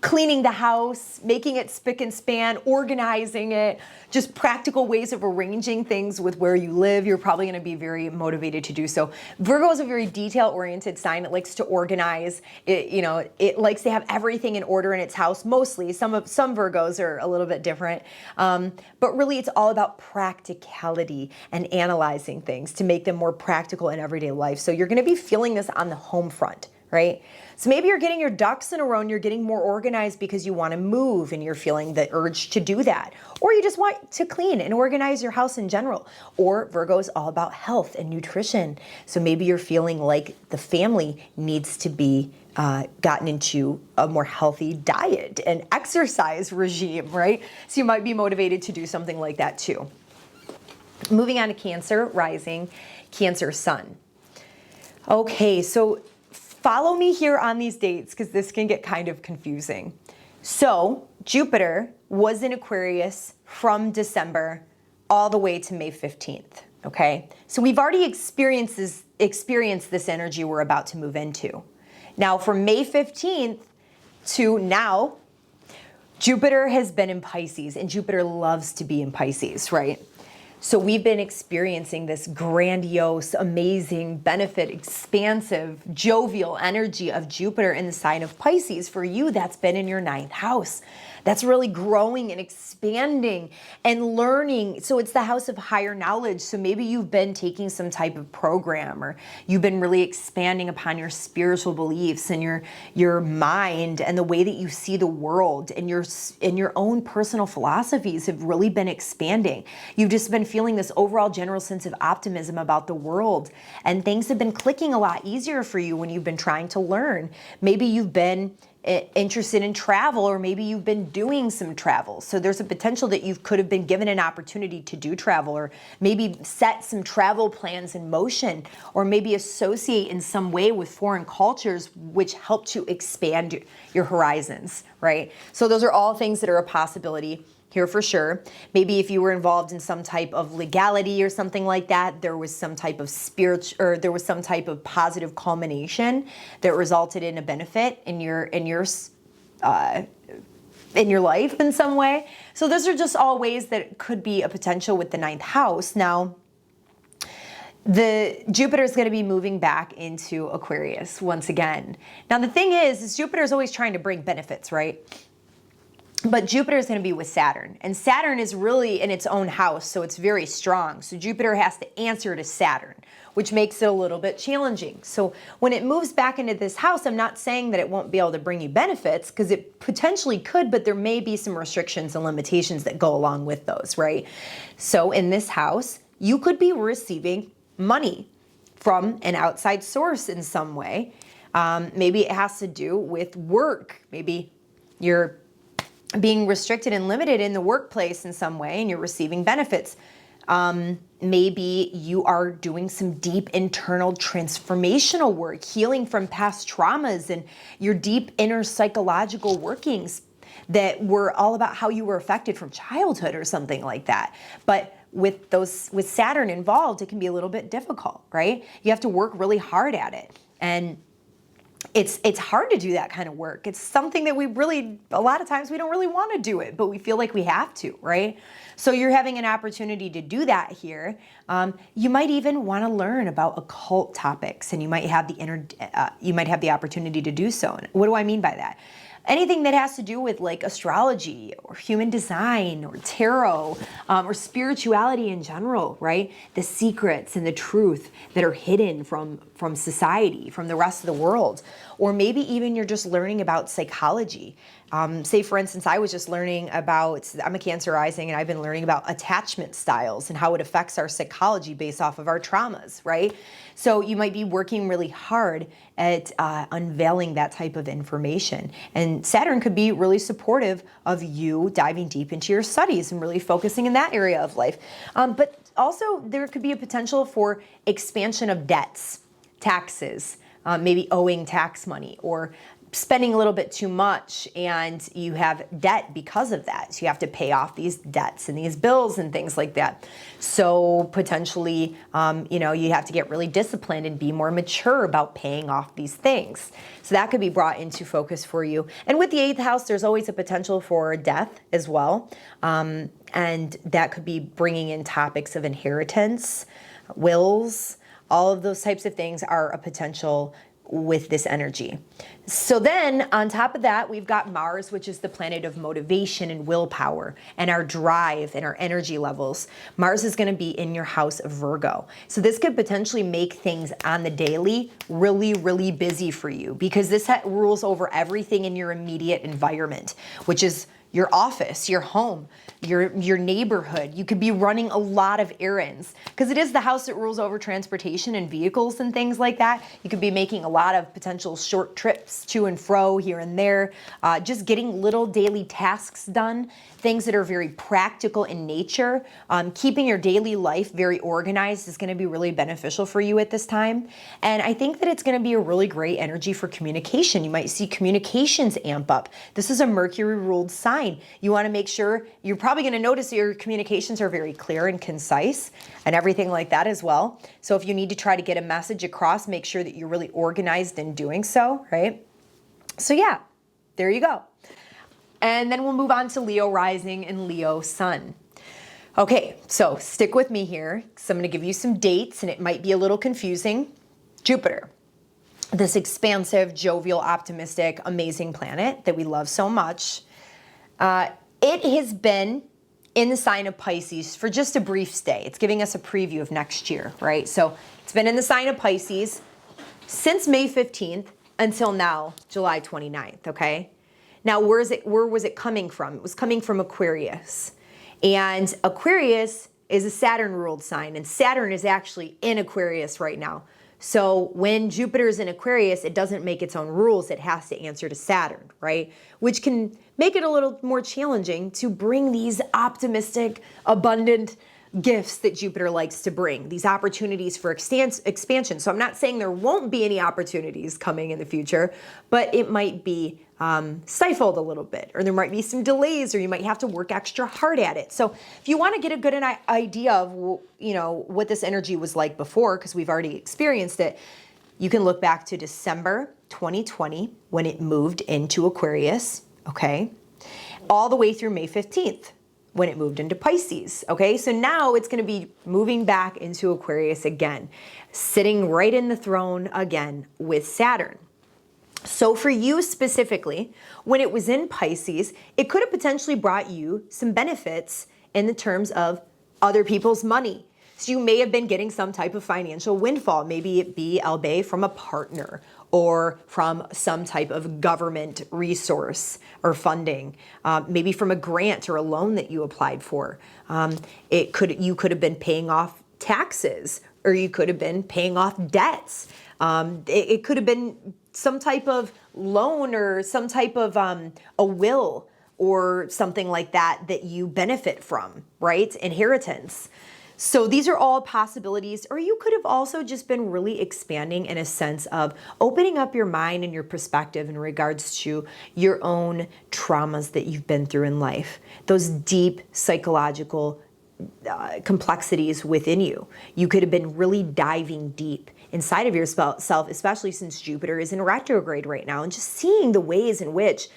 cleaning the house, making it spick and span, organizing it, just practical ways of arranging things with where you live. You're probably going to be very motivated to do so. Virgo is a very detail-oriented sign. It likes to organize. It likes to have everything in order in its house. Mostly, some Virgos are a little bit different, but really it's all about practicality and analyzing things to make them more practical in everyday life. So you're going to be feeling this on the home front, right? So maybe you're getting your ducks in a row and you're getting more organized because you want to move and you're feeling the urge to do that. Or you just want to clean and organize your house in general. Or Virgo is all about health and nutrition. So maybe you're feeling like the family needs to be gotten into a more healthy diet and exercise regime, right? So you might be motivated to do something like that too. Moving on to Cancer, rising, Cancer sun. Okay, so follow me here on these dates because this can get kind of confusing. So Jupiter was in Aquarius from December all the way to May 15th, okay? So we've already experienced this energy we're about to move into. Now from May 15th to now, Jupiter has been in Pisces, and Jupiter loves to be in Pisces, right? So we've been experiencing this grandiose, amazing, benefit, expansive, jovial energy of Jupiter in the sign of Pisces. For you, that's been in your 9th house. That's really growing and expanding and learning. So it's the house of higher knowledge. So maybe you've been taking some type of program, or you've been really expanding upon your spiritual beliefs and your mind and the way that you see the world, and your own personal philosophies have really been expanding. You've just been feeling this overall general sense of optimism about the world, and things have been clicking a lot easier for you when you've been trying to learn. Maybe you've been interested in travel, or maybe you've been doing some travel. So there's a potential that you could have been given an opportunity to do travel, or maybe set some travel plans in motion, or maybe associate in some way with foreign cultures, which help to expand your horizons, right? So those are all things that are a possibility here for sure. Maybe if you were involved in some type of legality or something like that, there was some type of there was some type of positive culmination that resulted in a benefit in your life in some way. So those are just all ways that it could be a potential with the 9th house. Now, the Jupiter is going to be moving back into Aquarius once again. Now, the thing is Jupiter is always trying to bring benefits, right? But Jupiter is going to be with Saturn, and Saturn is really in its own house, so it's very strong. So Jupiter has to answer to Saturn, which makes it a little bit challenging. So when it moves back into this house, I'm not saying that it won't be able to bring you benefits, because it potentially could, but there may be some restrictions and limitations that go along with those, right? So in this house, you could be receiving money from an outside source in some way. Maybe it has to do with work. Maybe you're being restricted and limited in the workplace in some way and you're receiving benefits. Maybe you are doing some deep internal transformational work, healing from past traumas and your deep inner psychological workings that were all about how you were affected from childhood or something like that. But with Saturn involved, it can be a little bit difficult, right? You have to work really hard at it. And it's hard to do that kind of work. It's something that we really, a lot of times we don't really want to do it, but we feel like we have to, right? So you're having an opportunity to do that here. You might even want to learn about occult topics, and you might have the opportunity to do so. And what do I mean by that? Anything that has to do with like astrology or human design or tarot or spirituality in general, right? The secrets and the truth that are hidden from society, from the rest of the world. Or maybe even you're just learning about psychology. Say, for instance, I was just learning about, I'm a Cancer rising, and I've been learning about attachment styles and how it affects our psychology based off of our traumas, right? So you might be working really hard at unveiling that type of information. And Saturn could be really supportive of you diving deep into your studies and really focusing in that area of life. But also there could be a potential for expansion of debts, taxes, maybe owing tax money, or spending a little bit too much and you have debt because of that. So you have to pay off these debts and these bills and things like that. So potentially, you have to get really disciplined and be more mature about paying off these things. So that could be brought into focus for you. And with the 8th house, there's always a potential for death as well. And that could be bringing in topics of inheritance, wills, all of those types of things are a potential with this energy. So then on top of that, we've got Mars, which is the planet of motivation and willpower and our drive and our energy levels. Mars is going to be in your house of Virgo. So this could potentially make things on the daily really, really busy for you, because this rules over everything in your immediate environment, which is your office, your home, your neighborhood. You could be running a lot of errands because it is the house that rules over transportation and vehicles and things like that. You could be making a lot of potential short trips to and fro here and there, just getting little daily tasks done, things that are very practical in nature. Keeping your daily life very organized is going to be really beneficial for you at this time. And I think that it's going to be a really great energy for communication. You might see communications amp up. This is a Mercury ruled sign. You want to make sure, you're probably going to notice your communications are very clear and concise and everything like that as well. So if you need to try to get a message across, make sure that you're really organized in doing so, right? So yeah, there you go. And then we'll move on to Leo rising and Leo sun. Okay, so stick with me here because I'm going to give you some dates and it might be a little confusing. Jupiter, this expansive, jovial, optimistic, amazing planet that we love so much. It has been in the sign of Pisces for just a brief stay. It's giving us a preview of next year, right? So it's been in the sign of Pisces since May 15th until now, July 29th, okay? Now, where was it coming from? It was coming from Aquarius. And Aquarius is a Saturn-ruled sign, and Saturn is actually in Aquarius right now. So when Jupiter's in Aquarius, it doesn't make its own rules. It has to answer to Saturn, right? Which can make it a little more challenging to bring these optimistic, abundant gifts that Jupiter likes to bring, these opportunities for expansion. So I'm not saying there won't be any opportunities coming in the future, but it might be stifled a little bit, or there might be some delays, or you might have to work extra hard at it. So if you want to get a good idea of, what this energy was like before, because we've already experienced it, you can look back to December 2020 when it moved into Aquarius, okay, all the way through May 15th when it moved into Pisces, okay? So now it's going to be moving back into Aquarius again, sitting right in the throne again with Saturn. So for you specifically, when it was in Pisces, it could have potentially brought you some benefits in the terms of other people's money. So you may have been getting some type of financial windfall. Maybe it be albeit from a partner or from some type of government resource or funding, maybe from a grant or a loan that you applied for. You could have been paying off taxes, or you could have been paying off debts. It could have been some type of loan or some type of a will or something like that that you benefit from, right? Inheritance. So these are all possibilities. Or you could have also just been really expanding in a sense of opening up your mind and your perspective in regards to your own traumas that you've been through in life, those deep psychological complexities within you. You could have been really diving deep inside of yourself, especially since Jupiter is in retrograde right now, and just seeing the ways in which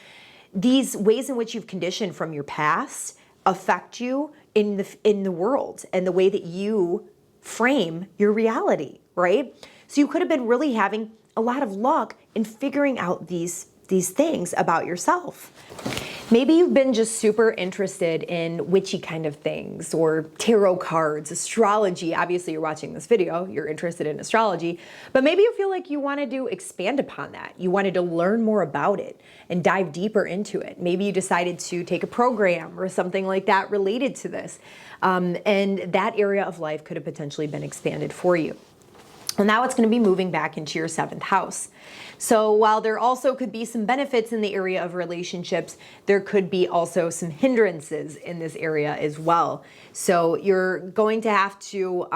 these ways in which you've conditioned from your past affect you in the world and the way that you frame your reality, right? So you could have been really having a lot of luck in figuring out these things about yourself. Maybe you've been just super interested in witchy kind of things, or tarot cards, astrology. Obviously, you're watching this video, you're interested in astrology, but maybe you feel like you wanted to expand upon that. You wanted to learn more about it and dive deeper into it. Maybe you decided to take a program or something like that related to this. And that area of life could have potentially been expanded for you. Well, now it's going to be moving back into your 7th house. So while there also could be some benefits in the area of relationships, there could be also some hindrances in this area as well. So you're going to have to,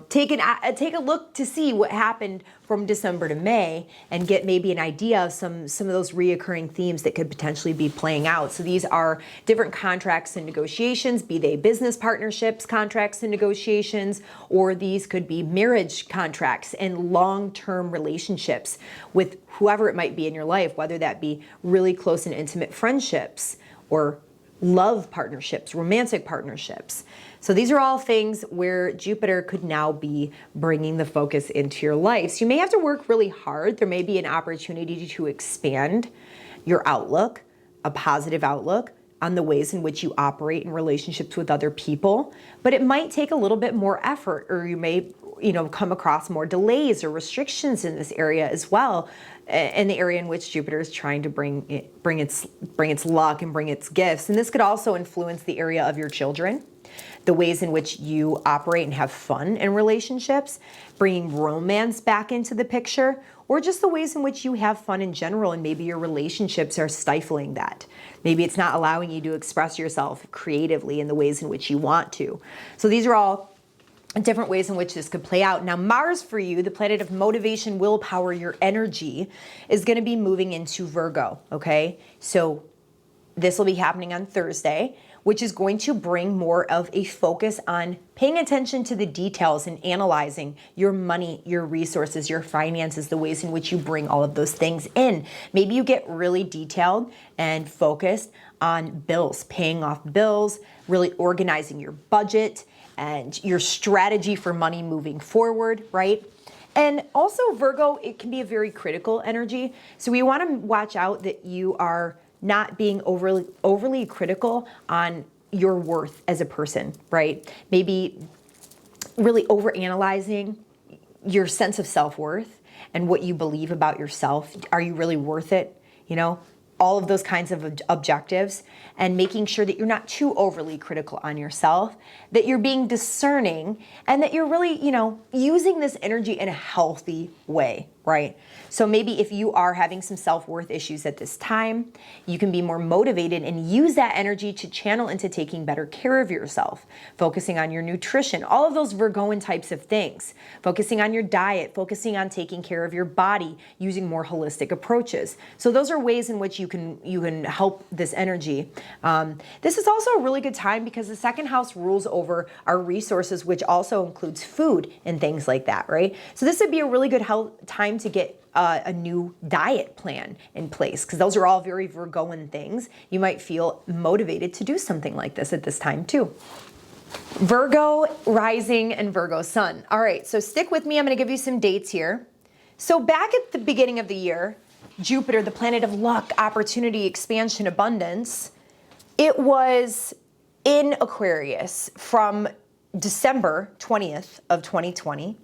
take a look to see what happened from December to May and get maybe an idea of some of those reoccurring themes that could potentially be playing out. So these are different contracts and negotiations, be they business partnerships, contracts and negotiations, or these could be marriage contracts and long-term relationships with whoever it might be in your life, whether that be really close and intimate friendships or love partnerships, romantic partnerships. So these are all things where Jupiter could now be bringing the focus into your life. So you may have to work really hard. There may be an opportunity to expand your outlook, a positive outlook on the ways in which you operate in relationships with other people, but it might take a little bit more effort, or you may come across more delays or restrictions in this area as well, in the area in which Jupiter is trying to bring its luck and bring its gifts. And this could also influence the area of your children, the ways in which you operate and have fun in relationships, bringing romance back into the picture, or just the ways in which you have fun in general, and maybe your relationships are stifling that. Maybe it's not allowing you to express yourself creatively in the ways in which you want to. So these are all different ways in which this could play out. Now, Mars for you, the planet of motivation, willpower, your energy, is going to be moving into Virgo, okay? So this will be happening on Thursday, which is going to bring more of a focus on paying attention to the details and analyzing your money, your resources, your finances, the ways in which you bring all of those things in. Maybe you get really detailed and focused on bills, paying off bills, really organizing your budget and your strategy for money moving forward, right? And also Virgo, it can be a very critical energy. So we want to watch out that you are not being overly critical on your worth as a person, right? Maybe really overanalyzing your sense of self-worth and what you believe about yourself. Are you really worth it? All of those kinds of objectives, and making sure that you're not too overly critical on yourself, that you're being discerning, and that you're really, using this energy in a healthy way, right? So maybe if you are having some self-worth issues at this time, you can be more motivated and use that energy to channel into taking better care of yourself, focusing on your nutrition, all of those Virgoan types of things, focusing on your diet, focusing on taking care of your body, using more holistic approaches. So those are ways in which you can help this energy. This is also a really good time because the 2nd house rules over our resources, which also includes food and things like that, right? So this would be a really good time to get a new diet plan in place, because those are all very Virgoan things. You might feel motivated to do something like this at this time too. Virgo rising and Virgo sun. All right, so stick with me. I'm going to give you some dates here. So back at the beginning of the year, Jupiter, the planet of luck, opportunity, expansion, abundance, it was in Aquarius from December 20th of 2020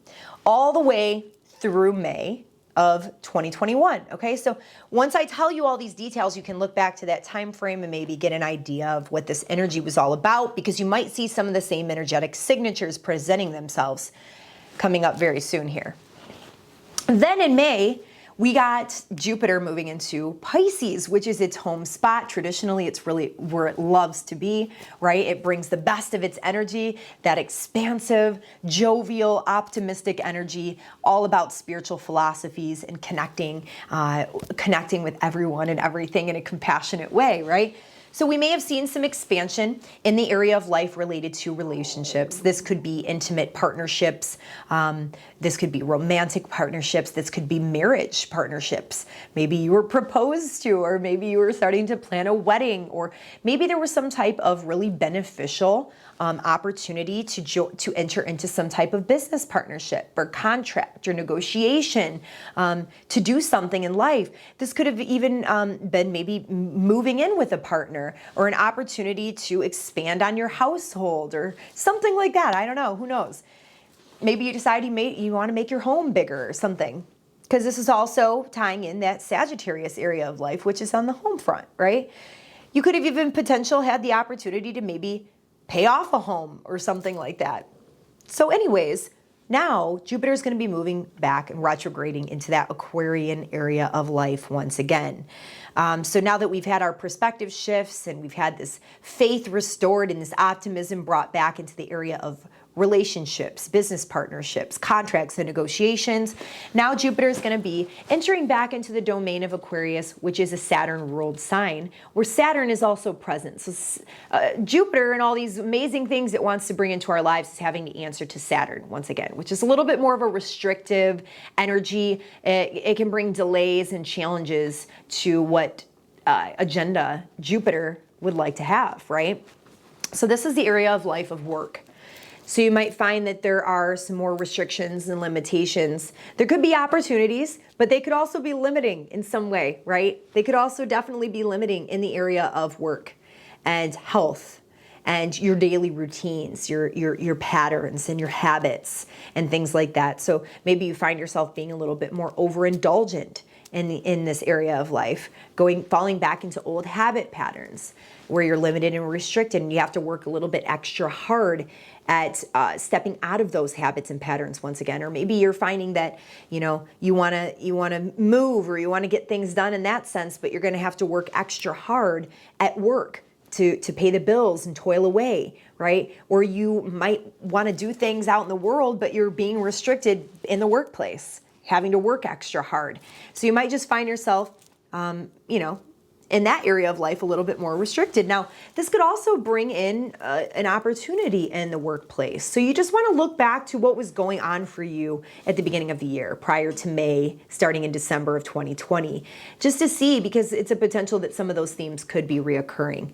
all the way through May of 2021. Okay, so once I tell you all these details, you can look back to that time frame and maybe get an idea of what this energy was all about, because you might see some of the same energetic signatures presenting themselves coming up very soon here. Then in May, we got Jupiter moving into Pisces, which is its home spot. Traditionally, it's really where it loves to be, right? It brings the best of its energy, that expansive, jovial, optimistic energy, all about spiritual philosophies and connecting with everyone and everything in a compassionate way, right? So we may have seen some expansion in the area of life related to relationships. This could be intimate partnerships. This could be romantic partnerships. This could be marriage partnerships. Maybe you were proposed to, or maybe you were starting to plan a wedding, or maybe there was some type of really beneficial opportunity to enter into some type of business partnership or contract or negotiation to do something in life. This could have even been maybe moving in with a partner, or an opportunity to expand on your household or something like that. I don't know, who knows? Maybe you decide you want to make your home bigger or something, because this is also tying in that Sagittarius area of life, which is on the home front, right? You could have even had the opportunity to maybe pay off a home or something like that. So anyways, now Jupiter is going to be moving back and retrograding into that Aquarian area of life once again. So now that we've had our perspective shifts and we've had this faith restored and this optimism brought back into the area of relationships, business partnerships, contracts, and negotiations, now Jupiter is going to be entering back into the domain of Aquarius, which is a Saturn-ruled sign, where Saturn is also present. So Jupiter and all these amazing things it wants to bring into our lives is having to answer to Saturn once again, which is a little bit more of a restrictive energy. It can bring delays and challenges to what agenda Jupiter would like to have, right? So this is the area of life of work. So you might find that there are some more restrictions and limitations. There could be opportunities, but they could also be limiting in some way, right? They could also definitely be limiting in the area of work and health and your daily routines, your patterns and your habits and things like that. So maybe you find yourself being a little bit more overindulgent in this area of life, falling back into old habit patterns where you're limited and restricted, and you have to work a little bit extra hard at stepping out of those habits and patterns once again. Or maybe you're finding that you want to move, or you want to get things done in that sense, but you're going to have to work extra hard at work to pay the bills and toil away, right? Or you might want to do things out in the world, but you're being restricted in the workplace, having to work extra hard. So you might just find yourself, in that area of life a little bit more restricted. Now, this could also bring in an opportunity in the workplace. So you just want to look back to what was going on for you at the beginning of the year, prior to May, starting in December of 2020, just to see, because it's a potential that some of those themes could be reoccurring.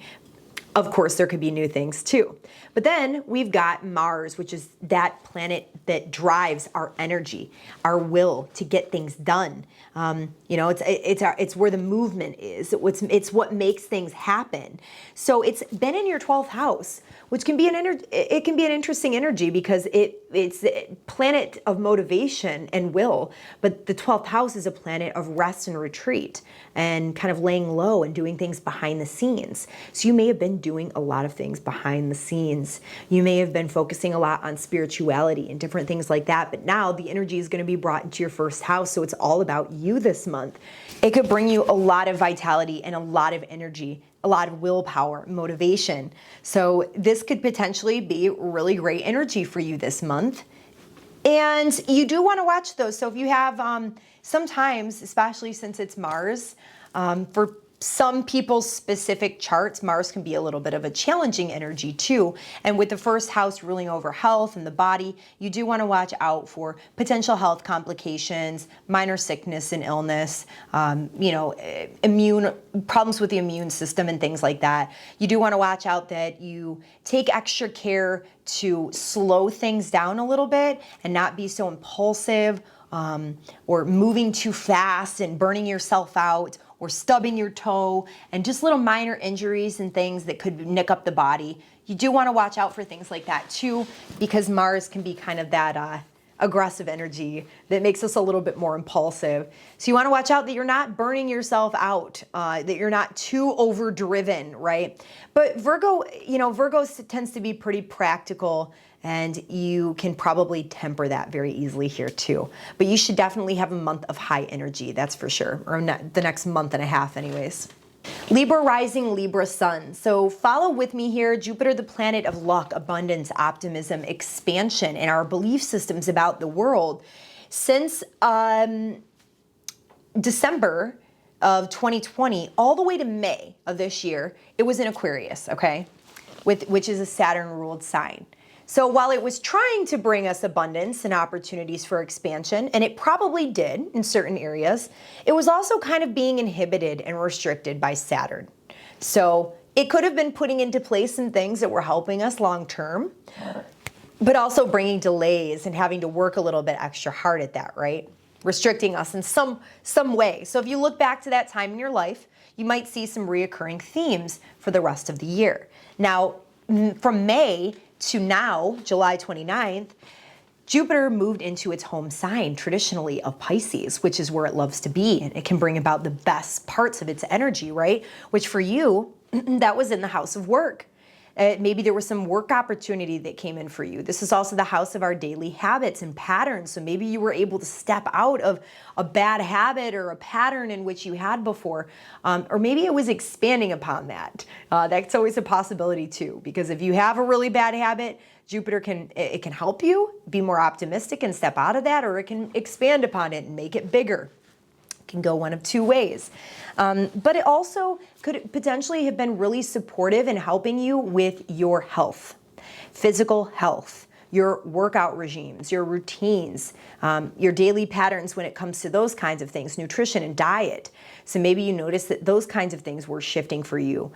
Of course, there could be new things too. But then we've got Mars, which is that planet that drives our energy, our will to get things done. It's where the movement is. It's what makes things happen. So it's been in your 12th house, which can be an interesting energy, because it's a planet of motivation and will. But the 12th house is a planet of rest and retreat, and kind of laying low and doing things behind the scenes. So you may have been doing a lot of things behind the scenes. You may have been focusing a lot on spirituality and different things like that, but now the energy is going to be brought into your first house, so it's all about you this month. It could bring you a lot of vitality and a lot of energy, a lot of willpower, motivation. So this could potentially be really great energy for you this month. And you do want to watch those. So if you have sometimes, especially since it's Mars, for some people's specific charts, Mars can be a little bit of a challenging energy too. And with the first house ruling over health and the body, you do want to watch out for potential health complications, minor sickness and illness, immune problems with the immune system and things like that. You do want to watch out that you take extra care to slow things down a little bit and not be so impulsive or moving too fast and burning yourself out, or stubbing your toe, and just little minor injuries and things that could nick up the body. You do want to watch out for things like that too, because Mars can be kind of that aggressive energy that makes us a little bit more impulsive. So you want to watch out that you're not burning yourself out, that you're not too overdriven, right? But Virgo, Virgo tends to be pretty practical, and you can probably temper that very easily here too. But you should definitely have a month of high energy, that's for sure, or the next month and a half anyways. Libra rising, Libra sun. So follow with me here. Jupiter, the planet of luck, abundance, optimism, expansion, and our belief systems about the world. Since December of 2020, all the way to May of this year, it was in Aquarius, okay? Which is a Saturn-ruled sign. So while it was trying to bring us abundance and opportunities for expansion, and it probably did in certain areas, it was also kind of being inhibited and restricted by Saturn. So it could have been putting into place some things that were helping us long term, but also bringing delays and having to work a little bit extra hard at that, right? Restricting us in some way. So if you look back to that time in your life, you might see some reoccurring themes for the rest of the year. Now, from May to now, July 29th, Jupiter moved into its home sign, traditionally of Pisces, which is where it loves to be, and it can bring about the best parts of its energy, right? Which for you, that was in the house of work. Maybe there was some work opportunity that came in for you. This is also the house of our daily habits and patterns. So maybe you were able to step out of a bad habit or a pattern in which you had before, or maybe it was expanding upon that. That's always a possibility too, because if you have a really bad habit, Jupiter can help you be more optimistic and step out of that, or it can expand upon it and make it bigger. Can go one of two ways. But it also could potentially have been really supportive in helping you with your health, physical health, your workout regimes, your routines, your daily patterns when it comes to those kinds of things, nutrition and diet. So maybe you notice that those kinds of things were shifting for you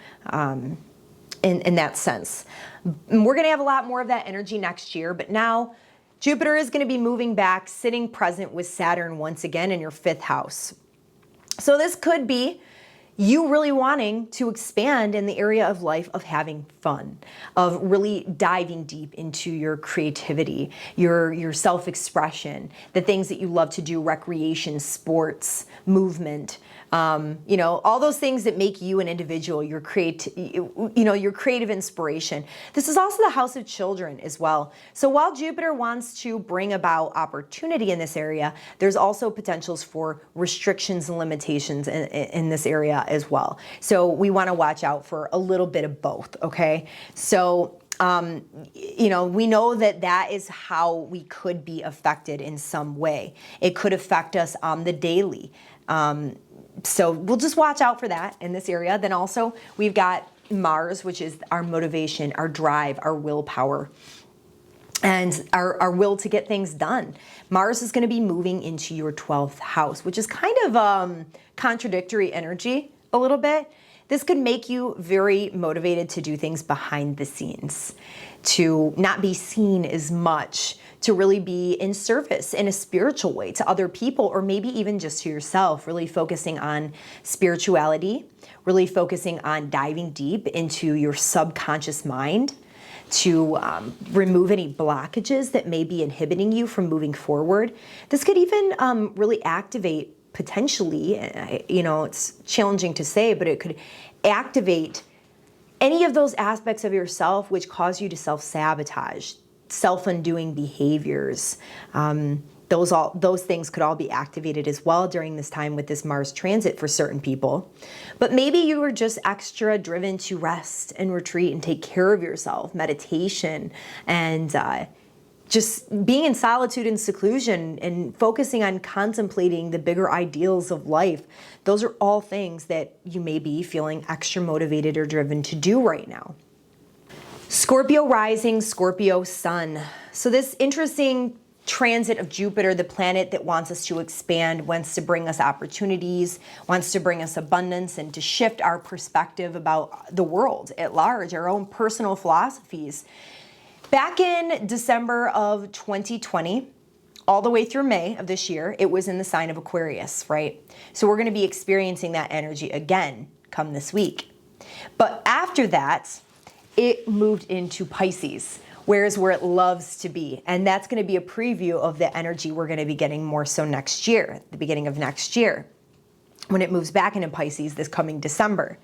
in that sense. We're going to have a lot more of that energy next year, but now Jupiter is going to be moving back, sitting present with Saturn once again in your 5th house. So this could be you really wanting to expand in the area of life of having fun, of really diving deep into your creativity, your self-expression, the things that you love to do, recreation, sports, movement, all those things that make you an individual, your creative inspiration. This is also the house of children as well. So while Jupiter wants to bring about opportunity in this area, there's also potentials for restrictions and limitations in this area as well. So we want to watch out for a little bit of both, okay? So we know that is how we could be affected in some way. It could affect us on the daily. So we'll just watch out for that in this area. Then also we've got Mars, which is our motivation, our drive, our willpower, and our will to get things done. Mars is going to be moving into your 12th house, which is kind of contradictory energy a little bit. This could make you very motivated to do things behind the scenes, to not be seen as much, to really be in service in a spiritual way to other people, or maybe even just to yourself, really focusing on spirituality, really focusing on diving deep into your subconscious mind to remove any blockages that may be inhibiting you from moving forward. This could even really activate potentially, it's challenging to say, but it could activate any of those aspects of yourself which cause you to self-sabotage, self-undoing behaviors. Those things could all be activated as well during this time with this Mars transit for certain people. But maybe you were just extra driven to rest and retreat and take care of yourself, meditation, and just being in solitude and seclusion and focusing on contemplating the bigger ideals of life. Those are all things that you may be feeling extra motivated or driven to do right now. Scorpio rising, Scorpio sun. So this interesting transit of Jupiter, the planet that wants us to expand, wants to bring us opportunities, wants to bring us abundance, and to shift our perspective about the world at large, our own personal philosophies. Back in December of 2020, all the way through May of this year, it was in the sign of Aquarius, right? So we're going to be experiencing that energy again come this week. But after that, it moved into Pisces, whereas where it loves to be. And that's going to be a preview of the energy we're going to be getting more so next year, the beginning of next year, when it moves back into Pisces this coming December.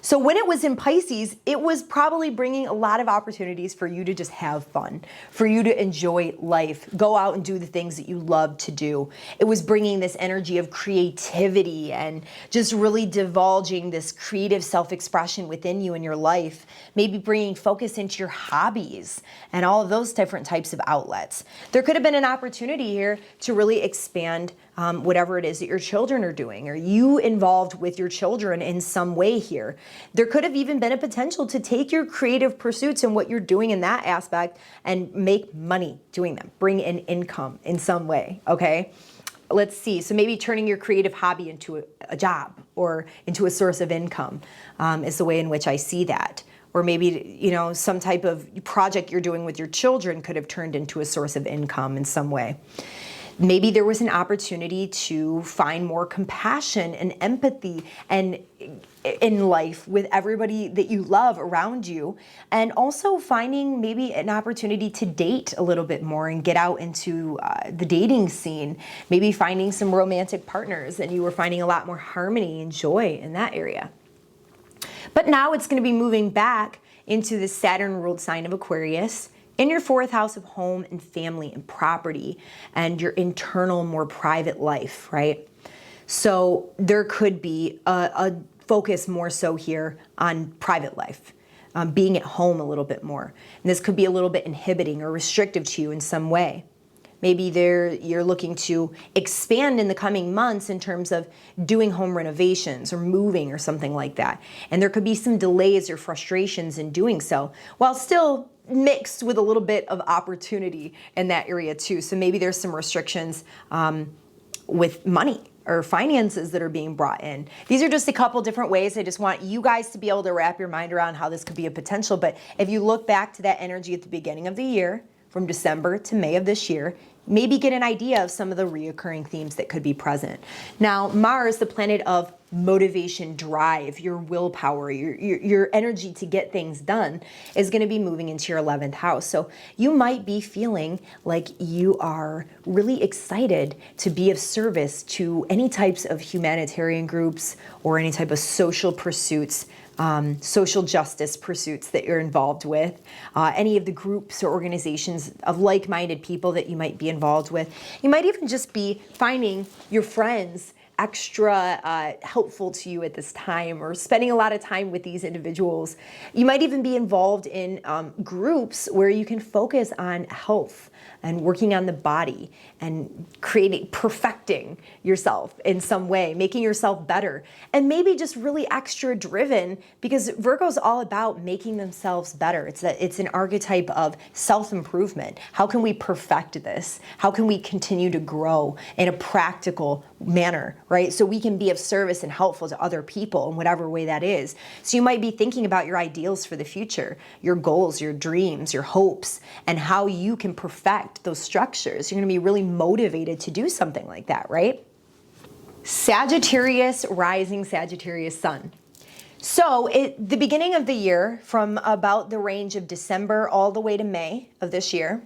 So when it was in Pisces, it was probably bringing a lot of opportunities for you to just have fun, for you to enjoy life, go out and do the things that you love to do. It was bringing this energy of creativity and just really divulging this creative self-expression within you in your life, maybe bringing focus into your hobbies and all of those different types of outlets. There could have been an opportunity here to really expand whatever it is that your children are doing, or you involved with your children in some way here. There could have even been a potential to take your creative pursuits and what you're doing in that aspect and make money doing them, bring in income in some way, okay? Let's see, so maybe turning your creative hobby into a job or into a source of income is the way in which I see that. Or maybe, you know, some type of project you're doing with your children could have turned into a source of income in some way. Maybe there was an opportunity to find more compassion and empathy and in life with everybody that you love around you, and also finding maybe an opportunity to date a little bit more and get out into the dating scene, maybe finding some romantic partners, and you were finding a lot more harmony and joy in that area. But now it's going to be moving back into the Saturn-ruled sign of Aquarius, in your 4th house of home and family and property and your internal, more private life, right? So there could be a focus more so here on private life, being at home a little bit more. And this could be a little bit inhibiting or restrictive to you in some way. Maybe you're looking to expand in the coming months in terms of doing home renovations or moving or something like that. And there could be some delays or frustrations in doing so, while still mixed with a little bit of opportunity in that area too. So maybe there's some restrictions with money or finances that are being brought in. These are just a couple different ways. I just want you guys to be able to wrap your mind around how this could be a potential. But if you look back to that energy at the beginning of the year, from December to May of this year, maybe get an idea of some of the reoccurring themes that could be present. Now, Mars, the planet of motivation, drive, your willpower, your energy to get things done, is going to be moving into your 11th house. So you might be feeling like you are really excited to be of service to any types of humanitarian groups or any type of social pursuits, social justice pursuits that you're involved with, any of the groups or organizations of like-minded people that you might be involved with. You might even just be finding your friends extra helpful to you at this time, or spending a lot of time with these individuals. You might even be involved in groups where you can focus on health and working on the body and perfecting yourself in some way, making yourself better, and maybe just really extra driven, because Virgo's all about making themselves better. It's an archetype of self-improvement. How can we perfect this? How can we continue to grow in a practical manner, right? So we can be of service and helpful to other people in whatever way that is. So you might be thinking about your ideals for the future, your goals, your dreams, your hopes, and how you can perfect those structures. You're going to be really motivated to do something like that, right? Sagittarius rising, Sagittarius sun. So at the beginning of the year, from about the range of December all the way to May of this year,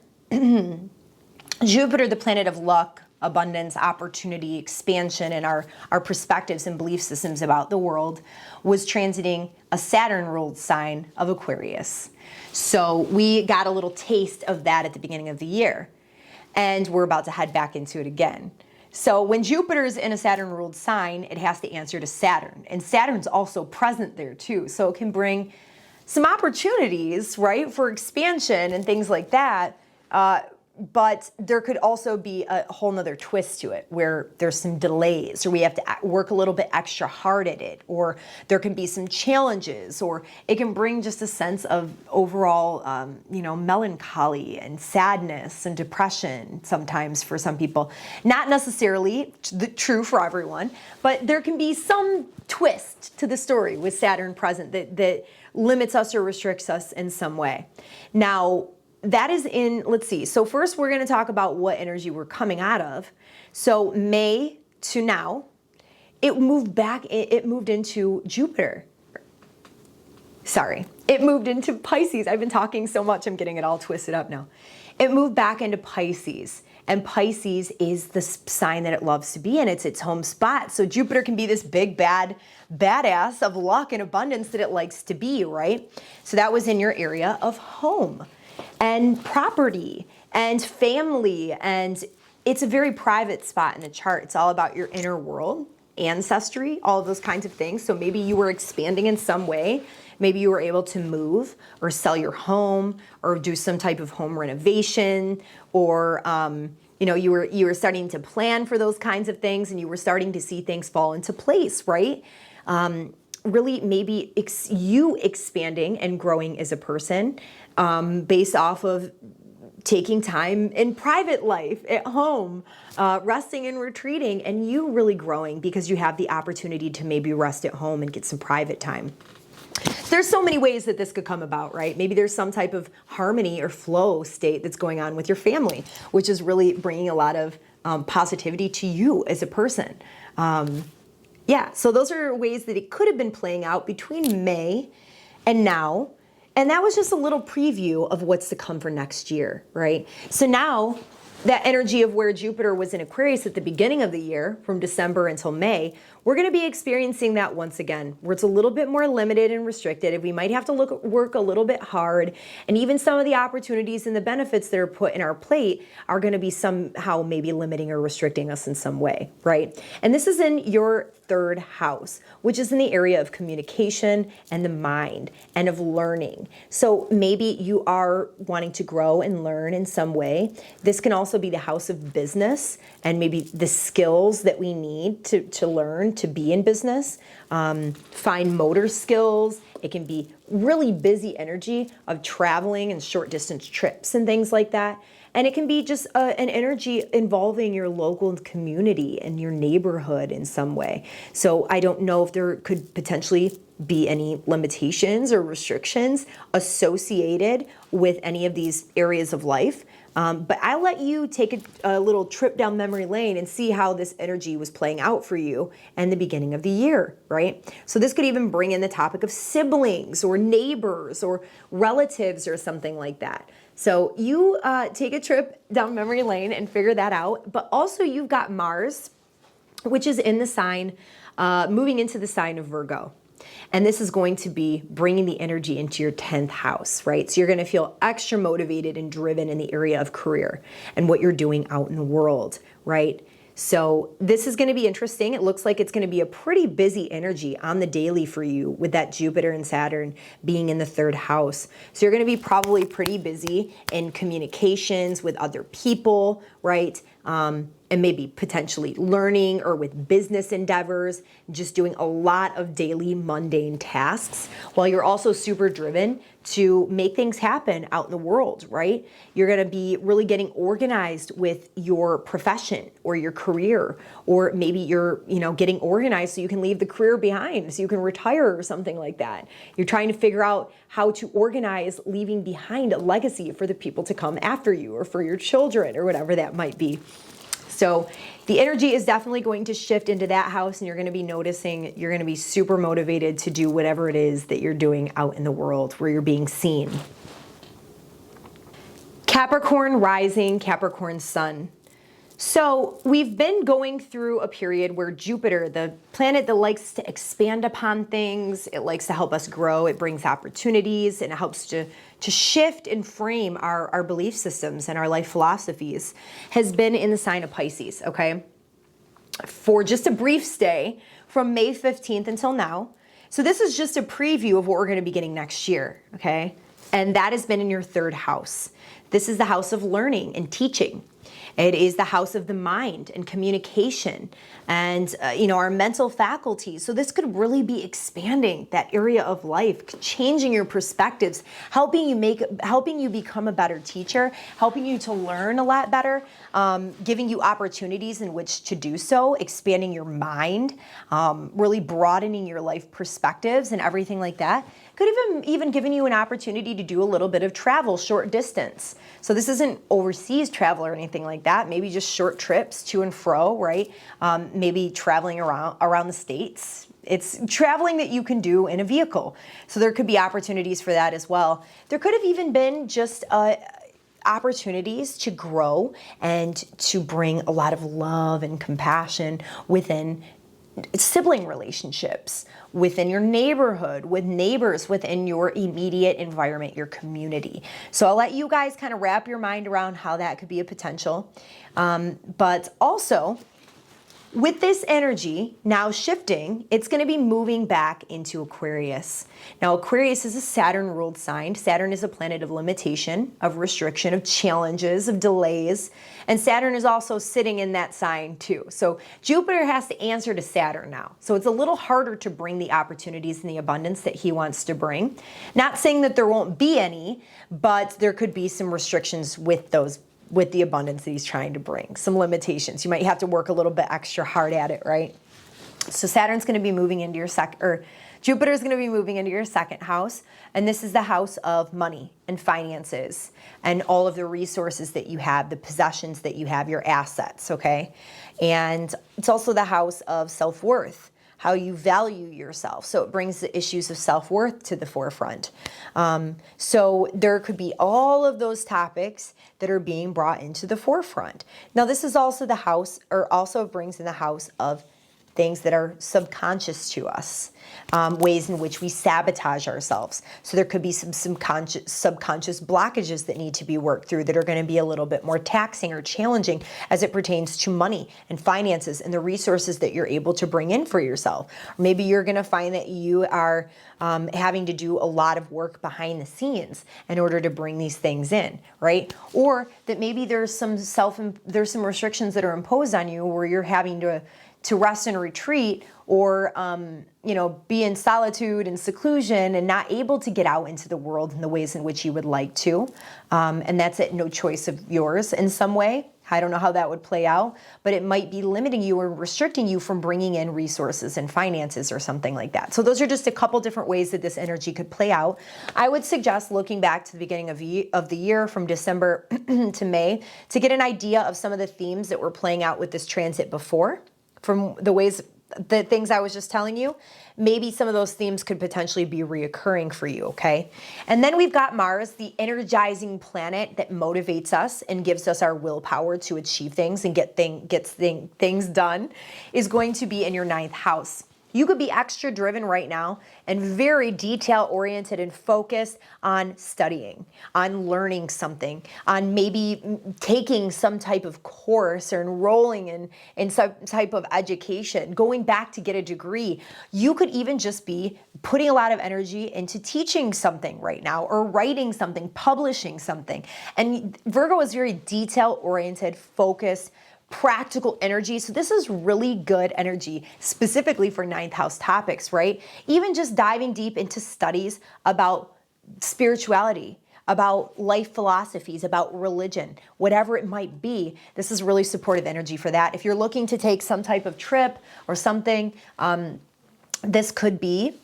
Jupiter, the planet of luck, abundance, opportunity, expansion, and our perspectives and belief systems about the world, was transiting a Saturn-ruled sign of Aquarius. So we got a little taste of that at the beginning of the year, and we're about to head back into it again. So when Jupiter's in a Saturn-ruled sign, it has to answer to Saturn, and Saturn's also present there too, so it can bring some opportunities, right, for expansion and things like that. But there could also be a whole nother twist to it, where there's some delays, or we have to work a little bit extra hard at it, or there can be some challenges, or it can bring just a sense of overall, melancholy and sadness and depression sometimes for some people. Not necessarily true for everyone, but there can be some twist to the story with Saturn present that limits us or restricts us in some way. Now, that is in, let's see. So first we're going to talk about what energy we're coming out of. So May to now, it moved back, it moved into Jupiter. Sorry, it moved into Pisces. I've been talking so much, I'm getting it all twisted up now. It moved back into Pisces, and Pisces is the sign that it loves to be in. It's its home spot. So Jupiter can be this big, badass of luck and abundance that it likes to be, right? So that was in your area of home and property and family, and it's a very private spot in the chart. It's all about your inner world, ancestry, all of those kinds of things. So maybe you were expanding in some way. Maybe you were able to move or sell your home or do some type of home renovation, or you were starting to plan for those kinds of things, and you were starting to see things fall into place, right? Really, maybe you expanding and growing as a person based off of taking time in private life, at home, resting and retreating, and you really growing because you have the opportunity to maybe rest at home and get some private time. There's so many ways that this could come about, right? Maybe there's some type of harmony or flow state that's going on with your family, which is really bringing a lot of positivity to you as a person. Yeah, so those are ways that it could have been playing out between May and now. And that was just a little preview of what's to come for next year, right? So now that energy of where Jupiter was in Aquarius at the beginning of the year, from December until May, we're going to be experiencing that once again, where it's a little bit more limited and restricted. We might have to work a little bit hard, and even some of the opportunities and the benefits that are put in our plate are going to be somehow maybe limiting or restricting us in some way, right? And this is in your third house, which is in the area of communication and the mind and of learning. So maybe you are wanting to grow and learn in some way. This can also be the house of business and maybe the skills that we need to learn to be in business, fine motor skills. It can be really busy energy of traveling and short distance trips and things like that. And it can be just an energy involving your local community and your neighborhood in some way. So I don't know if there could potentially be any limitations or restrictions associated with any of these areas of life. But I'll let you take a little trip down memory lane and see how this energy was playing out for you in the beginning of the year, right? So this could even bring in the topic of siblings or neighbors or relatives or something like that. So you take a trip down memory lane and figure that out. But also you've got Mars, which is in the sign, moving into the sign of Virgo. And this is going to be bringing the energy into your 10th house, right? So you're going to feel extra motivated and driven in the area of career and what you're doing out in the world, right? So this is going to be interesting. It looks like it's going to be a pretty busy energy on the daily for you with that Jupiter and Saturn being in the third house. So you're going to be probably pretty busy in communications with other people, right? And maybe potentially learning or with business endeavors, just doing a lot of daily mundane tasks while you're also super driven to make things happen out in the world, right? You're gonna be really getting organized with your profession or your career, or maybe you're, getting organized so you can leave the career behind, so you can retire or something like that. You're trying to figure out how to organize leaving behind a legacy for the people to come after you or for your children or whatever that might be. So the energy is definitely going to shift into that house, and you're going to be noticing you're going to be super motivated to do whatever it is that you're doing out in the world where you're being seen. Capricorn rising, Capricorn sun. So we've been going through a period where Jupiter, the planet that likes to expand upon things, it likes to help us grow, it brings opportunities, and it helps to shift and frame our belief systems and our life philosophies, has been in the sign of Pisces, okay? For just a brief stay from May 15th until now. So this is just a preview of what we're going to be getting next year, okay? And that has been in your third house. This is the house of learning and teaching. It is the house of the mind and communication and, our mental faculties. So this could really be expanding that area of life, changing your perspectives, helping you become a better teacher, helping you to learn a lot better, giving you opportunities in which to do so, expanding your mind, really broadening your life perspectives and everything like that. Could have even given you an opportunity to do a little bit of travel, short distance. So this isn't overseas travel or anything like that. Maybe just short trips to and fro, right? Maybe traveling around the States. It's traveling that you can do in a vehicle. So there could be opportunities for that as well. There could have even been just opportunities to grow and to bring a lot of love and compassion within sibling relationships, within your neighborhood, with neighbors, within your immediate environment, your community. So I'll let you guys kind of wrap your mind around how that could be a potential. But also, with this energy now shifting, it's going to be moving back into Aquarius. Now, Aquarius is a Saturn-ruled sign. Saturn is a planet of limitation, of restriction, of challenges, of delays. And Saturn is also sitting in that sign too. So Jupiter has to answer to Saturn now. So it's a little harder to bring the opportunities and the abundance that he wants to bring. Not saying that there won't be any, but there could be some restrictions with the abundance that he's trying to bring, some limitations. You might have to work a little bit extra hard at it, right? So Saturn's going to be moving into your Jupiter's going to be moving into your second house, and this is the house of money and finances and all of the resources that you have, the possessions that you have, your assets, okay? And it's also the house of self-worth, how you value yourself. So it brings the issues of self-worth to the forefront. So there could be all of those topics that are being brought into the forefront. Now, this is also the house, or also brings in the house of things that are subconscious to us, ways in which we sabotage ourselves. So there could be some subconscious blockages that need to be worked through that are going to be a little bit more taxing or challenging as it pertains to money and finances and the resources that you're able to bring in for yourself. Or maybe you're going to find that you are having to do a lot of work behind the scenes in order to bring these things in, right? Or that maybe there's some restrictions that are imposed on you where you're having to rest and retreat, or be in solitude and seclusion and not able to get out into the world in the ways in which you would like to. And that's at no choice of yours in some way. I don't know how that would play out, but it might be limiting you or restricting you from bringing in resources and finances or something like that. So those are just a couple different ways that this energy could play out. I would suggest looking back to the beginning of the year from December to May to get an idea of some of the themes that were playing out with this transit before. From the things I was just telling you, maybe some of those themes could potentially be reoccurring for you, okay? And then we've got Mars, the energizing planet that motivates us and gives us our willpower to achieve things and gets things done, is going to be in your ninth house. You could be extra driven right now and very detail-oriented and focused on studying, on learning something, on maybe taking some type of course or enrolling in some type of education, going back to get a degree. You could even just be putting a lot of energy into teaching something right now or writing something, publishing something. And Virgo is very detail-oriented, focused, practical energy. So this is really good energy specifically for ninth house topics, right? Even just diving deep into studies about spirituality, about life philosophies, about religion, whatever it might be. This is really supportive energy for that. If you're looking to take some type of trip or something, this could be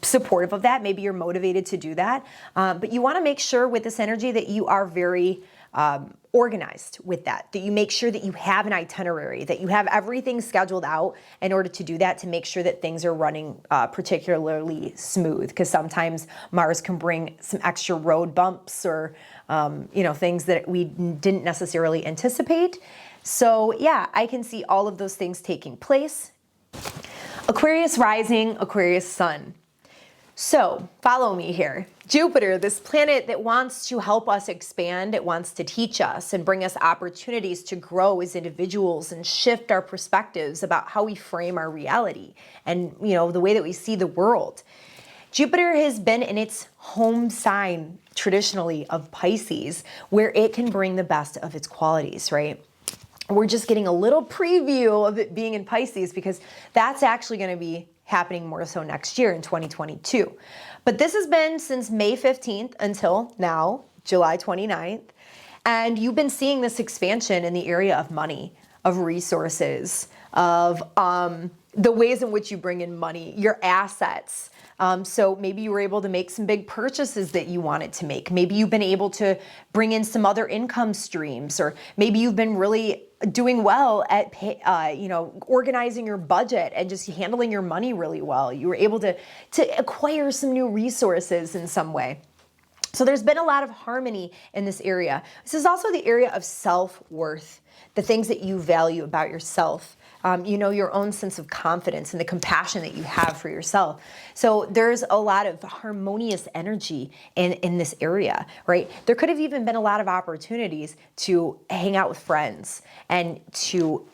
supportive of that. Maybe you're motivated to do that. But you want to make sure with this energy that you are very organized with that you make sure that you have an itinerary, that you have everything scheduled out in order to do that, to make sure that things are running particularly smooth, because sometimes Mars can bring some extra road bumps or things that we didn't necessarily anticipate. So yeah, I can see all of those things taking place. Aquarius rising, Aquarius sun. So follow me here. Jupiter, this planet that wants to help us expand, it wants to teach us and bring us opportunities to grow as individuals and shift our perspectives about how we frame our reality and, the way that we see the world. Jupiter has been in its home sign traditionally of Pisces, where it can bring the best of its qualities, right? We're just getting a little preview of it being in Pisces because that's actually going to be happening more so next year in 2022. But this has been since May 15th until now, July 29th. And you've been seeing this expansion in the area of money, of resources, of the ways in which you bring in money, your assets. So maybe you were able to make some big purchases that you wanted to make. Maybe you've been able to bring in some other income streams, or maybe you've been really doing well at, organizing your budget and just handling your money really well. You were able to acquire some new resources in some way. So there's been a lot of harmony in this area. This is also the area of self-worth, the things that you value about yourself. Your own sense of confidence and the compassion that you have for yourself. So there's a lot of harmonious energy in this area, right? There could have even been a lot of opportunities to hang out with friends and to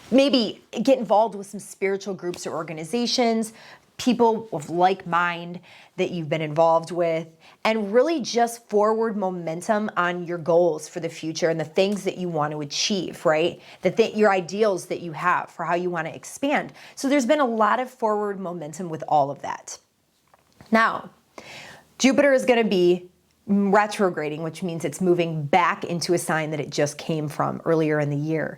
maybe get involved with some spiritual groups or organizations, people of like mind that you've been involved with, and really just forward momentum on your goals for the future and the things that you want to achieve, right? Your ideals that you have for how you want to expand. So there's been a lot of forward momentum with all of that. Now, Jupiter is going to be retrograding, which means it's moving back into a sign that it just came from earlier in the year.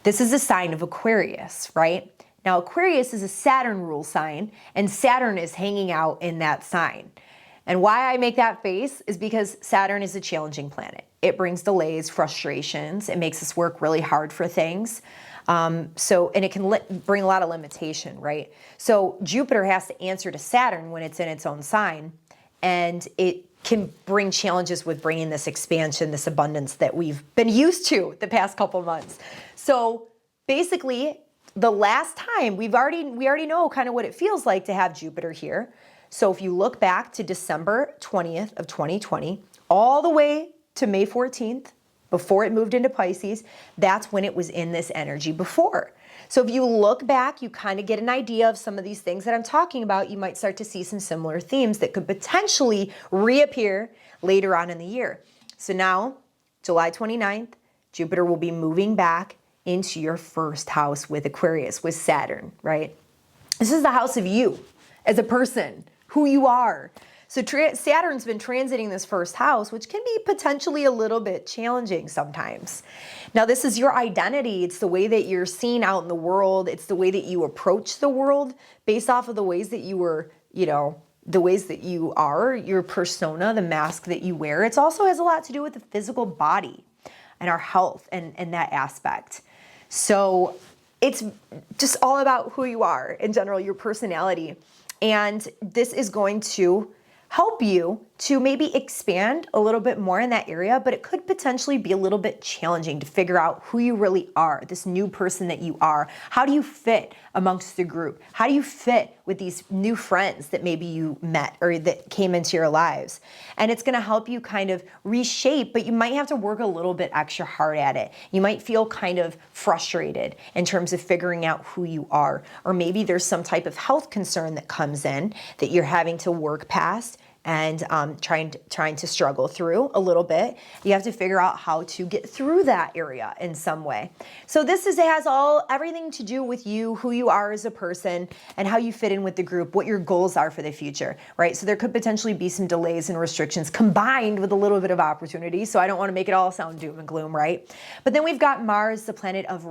This is a sign of Aquarius, right? Now, Aquarius is a Saturn rule sign, and Saturn is hanging out in that sign. And why I make that face is because Saturn is a challenging planet. It brings delays, frustrations. It makes us work really hard for things. And it can bring a lot of limitation, right? So Jupiter has to answer to Saturn when it's in its own sign, and it can bring challenges with bringing this expansion, this abundance that we've been used to the past couple months. So basically, the last time we already know kind of what it feels like to have Jupiter here. So if you look back to December 20th of 2020, all the way to May 14th, before it moved into Pisces, that's when it was in this energy before. So if you look back, you kind of get an idea of some of these things that I'm talking about. You might start to see some similar themes that could potentially reappear later on in the year. So now, July 29th, Jupiter will be moving back into your first house with Aquarius, with Saturn, right? This is the house of you as a person, who you are. So Saturn's been transiting this first house, which can be potentially a little bit challenging sometimes. Now, this is your identity. It's the way that you're seen out in the world. It's the way that you approach the world based off of the ways that you were, the ways that you are, your persona, the mask that you wear. It also has a lot to do with the physical body and our health and that aspect. So it's just all about who you are in general, your personality. And this is going to help you to maybe expand a little bit more in that area, but it could potentially be a little bit challenging to figure out who you really are, this new person that you are. How do you fit amongst the group? How do you fit with these new friends that maybe you met or that came into your lives? And it's gonna help you kind of reshape, but you might have to work a little bit extra hard at it. You might feel kind of frustrated in terms of figuring out who you are, or maybe there's some type of health concern that comes in that you're having to work past and trying to struggle through a little bit. You have to figure out how to get through that area in some way. So this has everything to do with you, who you are as a person, and how you fit in with the group, what your goals are for the future, right? So there could potentially be some delays and restrictions combined with a little bit of opportunity. So I don't want to make it all sound doom and gloom, right? But then we've got Mars, the planet of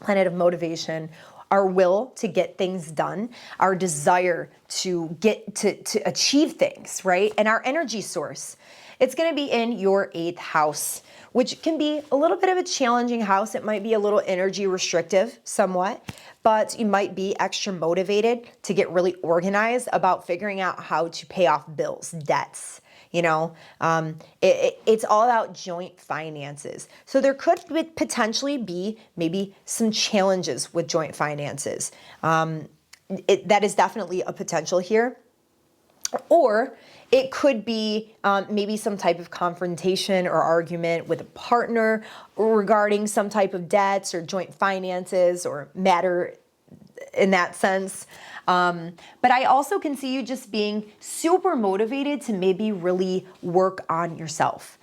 planet of motivation, our will to get things done, our desire to get to achieve things, right? And our energy source. It's going to be in your 8th house, which can be a little bit of a challenging house. It might be a little energy restrictive somewhat, but you might be extra motivated to get really organized about figuring out how to pay off bills, debts. It's all about joint finances. So there could potentially be maybe some challenges with joint finances. That is definitely a potential here. Or it could be maybe some type of confrontation or argument with a partner regarding some type of debts or joint finances or matter in that sense. But I also can see you just being super motivated to maybe really work on yourself,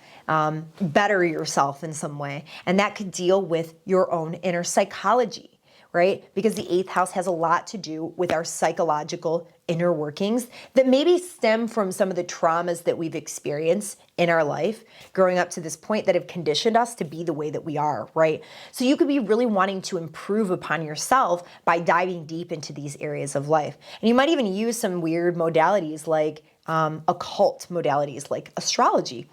better yourself in some way. And that could deal with your own inner psychology, right? Because the 8th house has a lot to do with our psychological inner workings that maybe stem from some of the traumas that we've experienced in our life growing up to this point that have conditioned us to be the way that we are, right? So you could be really wanting to improve upon yourself by diving deep into these areas of life. And you might even use some weird modalities like occult modalities like astrology.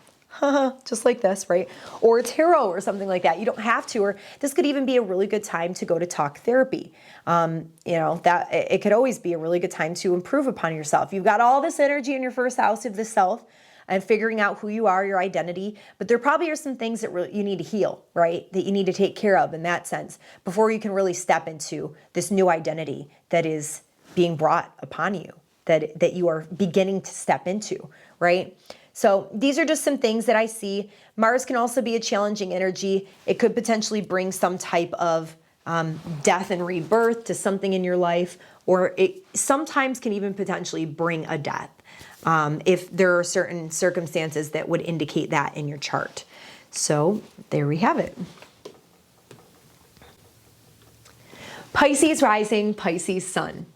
Just like this, right? Or tarot or something like that. You don't have to, or this could even be a really good time to go to talk therapy. That it could always be a really good time to improve upon yourself. You've got all this energy in your first house of the self and figuring out who you are, your identity, but there probably are some things that you need to heal, right? That you need to take care of in that sense before you can really step into this new identity that is being brought upon you, that you are beginning to step into, right? So these are just some things that I see. Mars can also be a challenging energy. It could potentially bring some type of death and rebirth to something in your life, or it sometimes can even potentially bring a death if there are certain circumstances that would indicate that in your chart. So there we have it. Pisces rising, Pisces sun.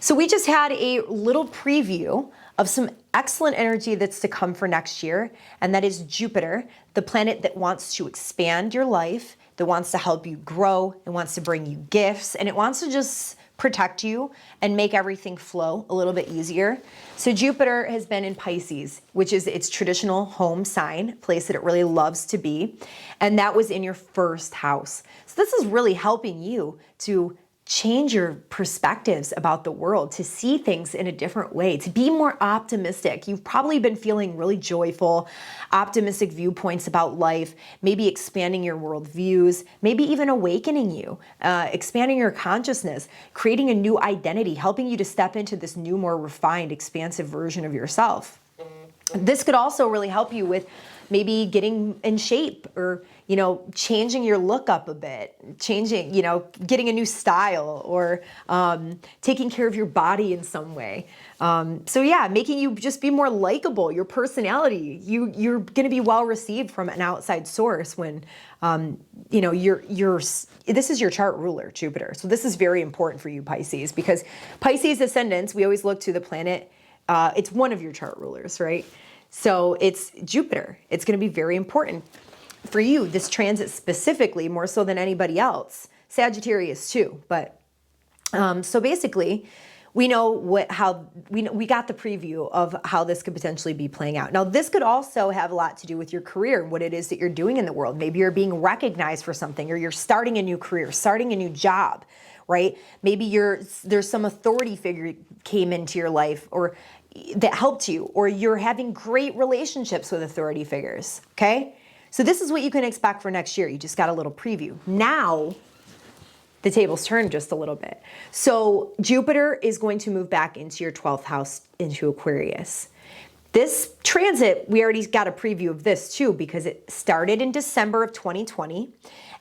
So we just had a little preview of some excellent energy that's to come for next year, and that is Jupiter, the planet that wants to expand your life, that wants to help you grow, it wants to bring you gifts, and it wants to just protect you and make everything flow a little bit easier. So Jupiter has been in Pisces, which is its traditional home sign, place that it really loves to be, and that was in your first house. So this is really helping you to change your perspectives about the world, to see things in a different way, to be more optimistic. You've probably been feeling really joyful, optimistic viewpoints about life, maybe expanding your worldviews, maybe even awakening you, expanding your consciousness, creating a new identity, helping you to step into this new, more refined, expansive version of yourself. This could also really help you with maybe getting in shape, or changing your look up a bit, changing, getting a new style, or taking care of your body in some way. So yeah, making you just be more likable, your personality. You're going to be well received from an outside source when, this is your chart ruler, Jupiter. So this is very important for you, Pisces, because Pisces ascendants, we always look to the planet. It's one of your chart rulers, right? So it's Jupiter. It's going to be very important for you, this transit specifically, more so than anybody else. Sagittarius too. But so basically, we know we got the preview of how this could potentially be playing out. Now, this could also have a lot to do with your career and what it is that you're doing in the world. Maybe you're being recognized for something, or you're starting a new career, starting a new job, right? Maybe there's some authority figure came into your life, or that helped you, or you're having great relationships with authority figures, okay? So this is what you can expect for next year. You just got a little preview. Now, the tables turned just a little bit. So Jupiter is going to move back into your 12th house, into Aquarius. This transit, we already got a preview of this too, because it started in December of 2020,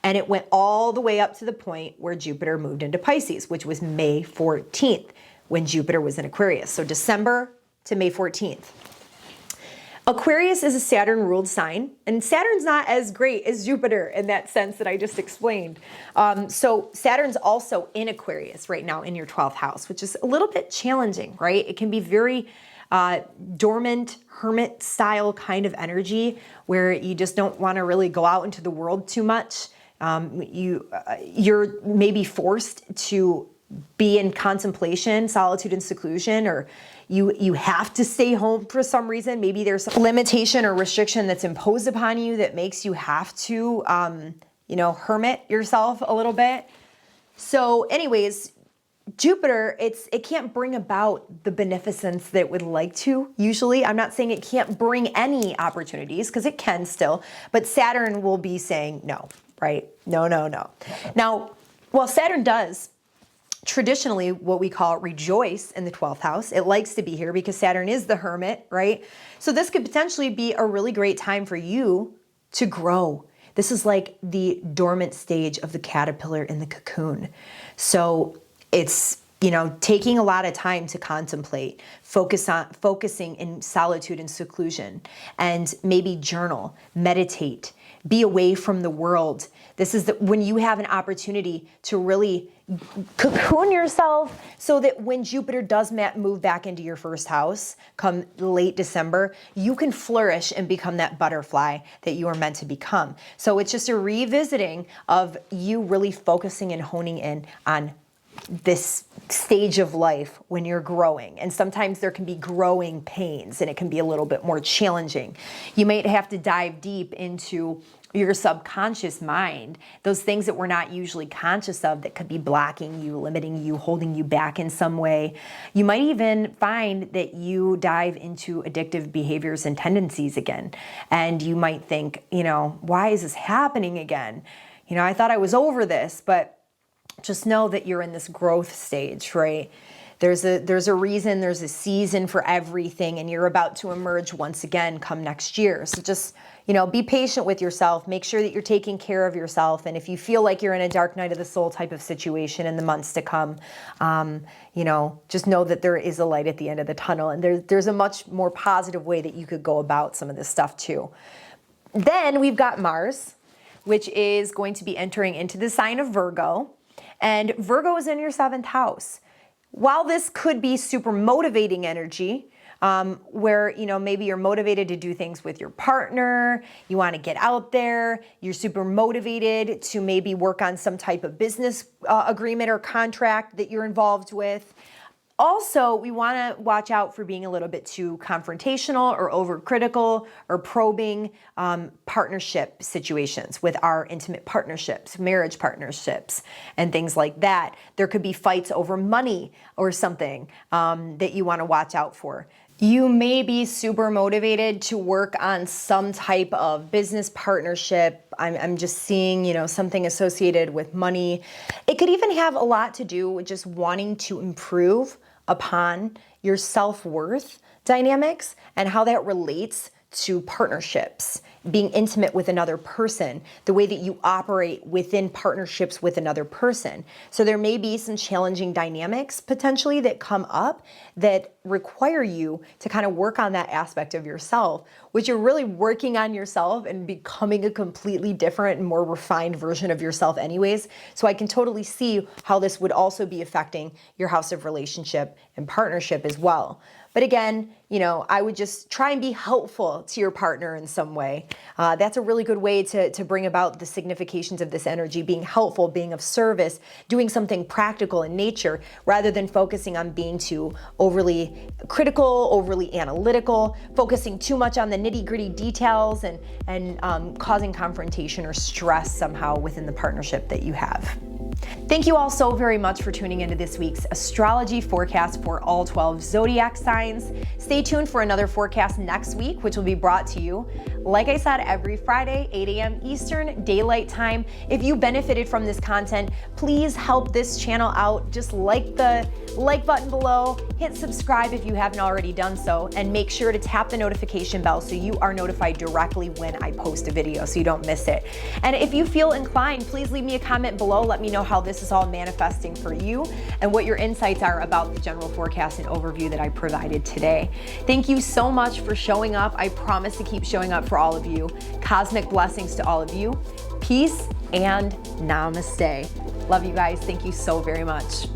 and it went all the way up to the point where Jupiter moved into Pisces, which was May 14th, when Jupiter was in Aquarius. So December to May 14th. Aquarius is a Saturn-ruled sign, and Saturn's not as great as Jupiter in that sense that I just explained. So Saturn's also in Aquarius right now in your 12th house, which is a little bit challenging, right? It can be very dormant, hermit-style kind of energy where you just don't want to really go out into the world too much. You're maybe forced to be in contemplation, solitude, and seclusion, or you have to stay home for some reason. Maybe there's some limitation or restriction that's imposed upon you that makes you have to, hermit yourself a little bit. So anyways, Jupiter, it can't bring about the beneficence that it would like to, usually. I'm not saying it can't bring any opportunities, because it can still, but Saturn will be saying no, right? No, no, no. Now, while Saturn does traditionally what we call rejoice in the 12th house, it likes to be here because Saturn is the hermit, right? So this could potentially be a really great time for you to grow. This is like the dormant stage of the caterpillar in the cocoon. So it's, taking a lot of time to contemplate, focusing in solitude and seclusion, and maybe journal, meditate, be away from the world. This is when you have an opportunity to really cocoon yourself so that when Jupiter does move back into your first house come late December, you can flourish and become that butterfly that you are meant to become. So it's just a revisiting of you really focusing and honing in on this stage of life when you're growing. And sometimes there can be growing pains and it can be a little bit more challenging. You might have to dive deep into your subconscious mind, those things that we're not usually conscious of that could be blocking you, limiting you, holding you back in some way. You might even find that you dive into addictive behaviors and tendencies again. And you might think, why is this happening again? I thought I was over this, but just know that you're in this growth stage, right? There's a reason, there's a season for everything, and you're about to emerge once again come next year. So just, be patient with yourself. Make sure that you're taking care of yourself. And if you feel like you're in a dark night of the soul type of situation in the months to come, just know that there is a light at the end of the tunnel. And there's a much more positive way that you could go about some of this stuff too. Then we've got Mars, which is going to be entering into the sign of Virgo. And Virgo is in your 7th house. While this could be super motivating energy, where, maybe you're motivated to do things with your partner, you want to get out there, you're super motivated to maybe work on some type of business agreement or contract that you're involved with. Also, we want to watch out for being a little bit too confrontational or overcritical or probing partnership situations with our intimate partnerships, marriage partnerships, and things like that. There could be fights over money or something that you want to watch out for. You may be super motivated to work on some type of business partnership. I'm just seeing, something associated with money. It could even have a lot to do with just wanting to improve upon your self-worth dynamics and how that relates to partnerships, being intimate with another person, the way that you operate within partnerships with another person. So there may be some challenging dynamics potentially that come up that require you to kind of work on that aspect of yourself, which you're really working on yourself and becoming a completely different and more refined version of yourself anyways. So I can totally see how this would also be affecting your house of relationship and partnership as well. But again, I would just try and be helpful to your partner in some way. That's a really good way to bring about the significations of this energy, being helpful, being of service, doing something practical in nature, rather than focusing on being too overly critical, overly analytical, focusing too much on the nitty-gritty details and causing confrontation or stress somehow within the partnership that you have. Thank you all so very much for tuning into this week's astrology forecast for all 12 zodiac signs. Stay tuned for another forecast next week, which will be brought to you, like I said, every Friday, 8 a.m. Eastern Daylight Time. If you benefited from this content, please help this channel out. Just like the like button below, hit subscribe if you haven't already done so, and make sure to tap the notification bell so you are notified directly when I post a video so you don't miss it. And if you feel inclined, please leave me a comment below. Let me know how this is all manifesting for you and what your insights are about the general forecast and overview that I provided today. Thank you so much for showing up. I promise to keep showing up for all of you. Cosmic blessings to all of you. Peace and namaste. Love you guys. Thank you so very much.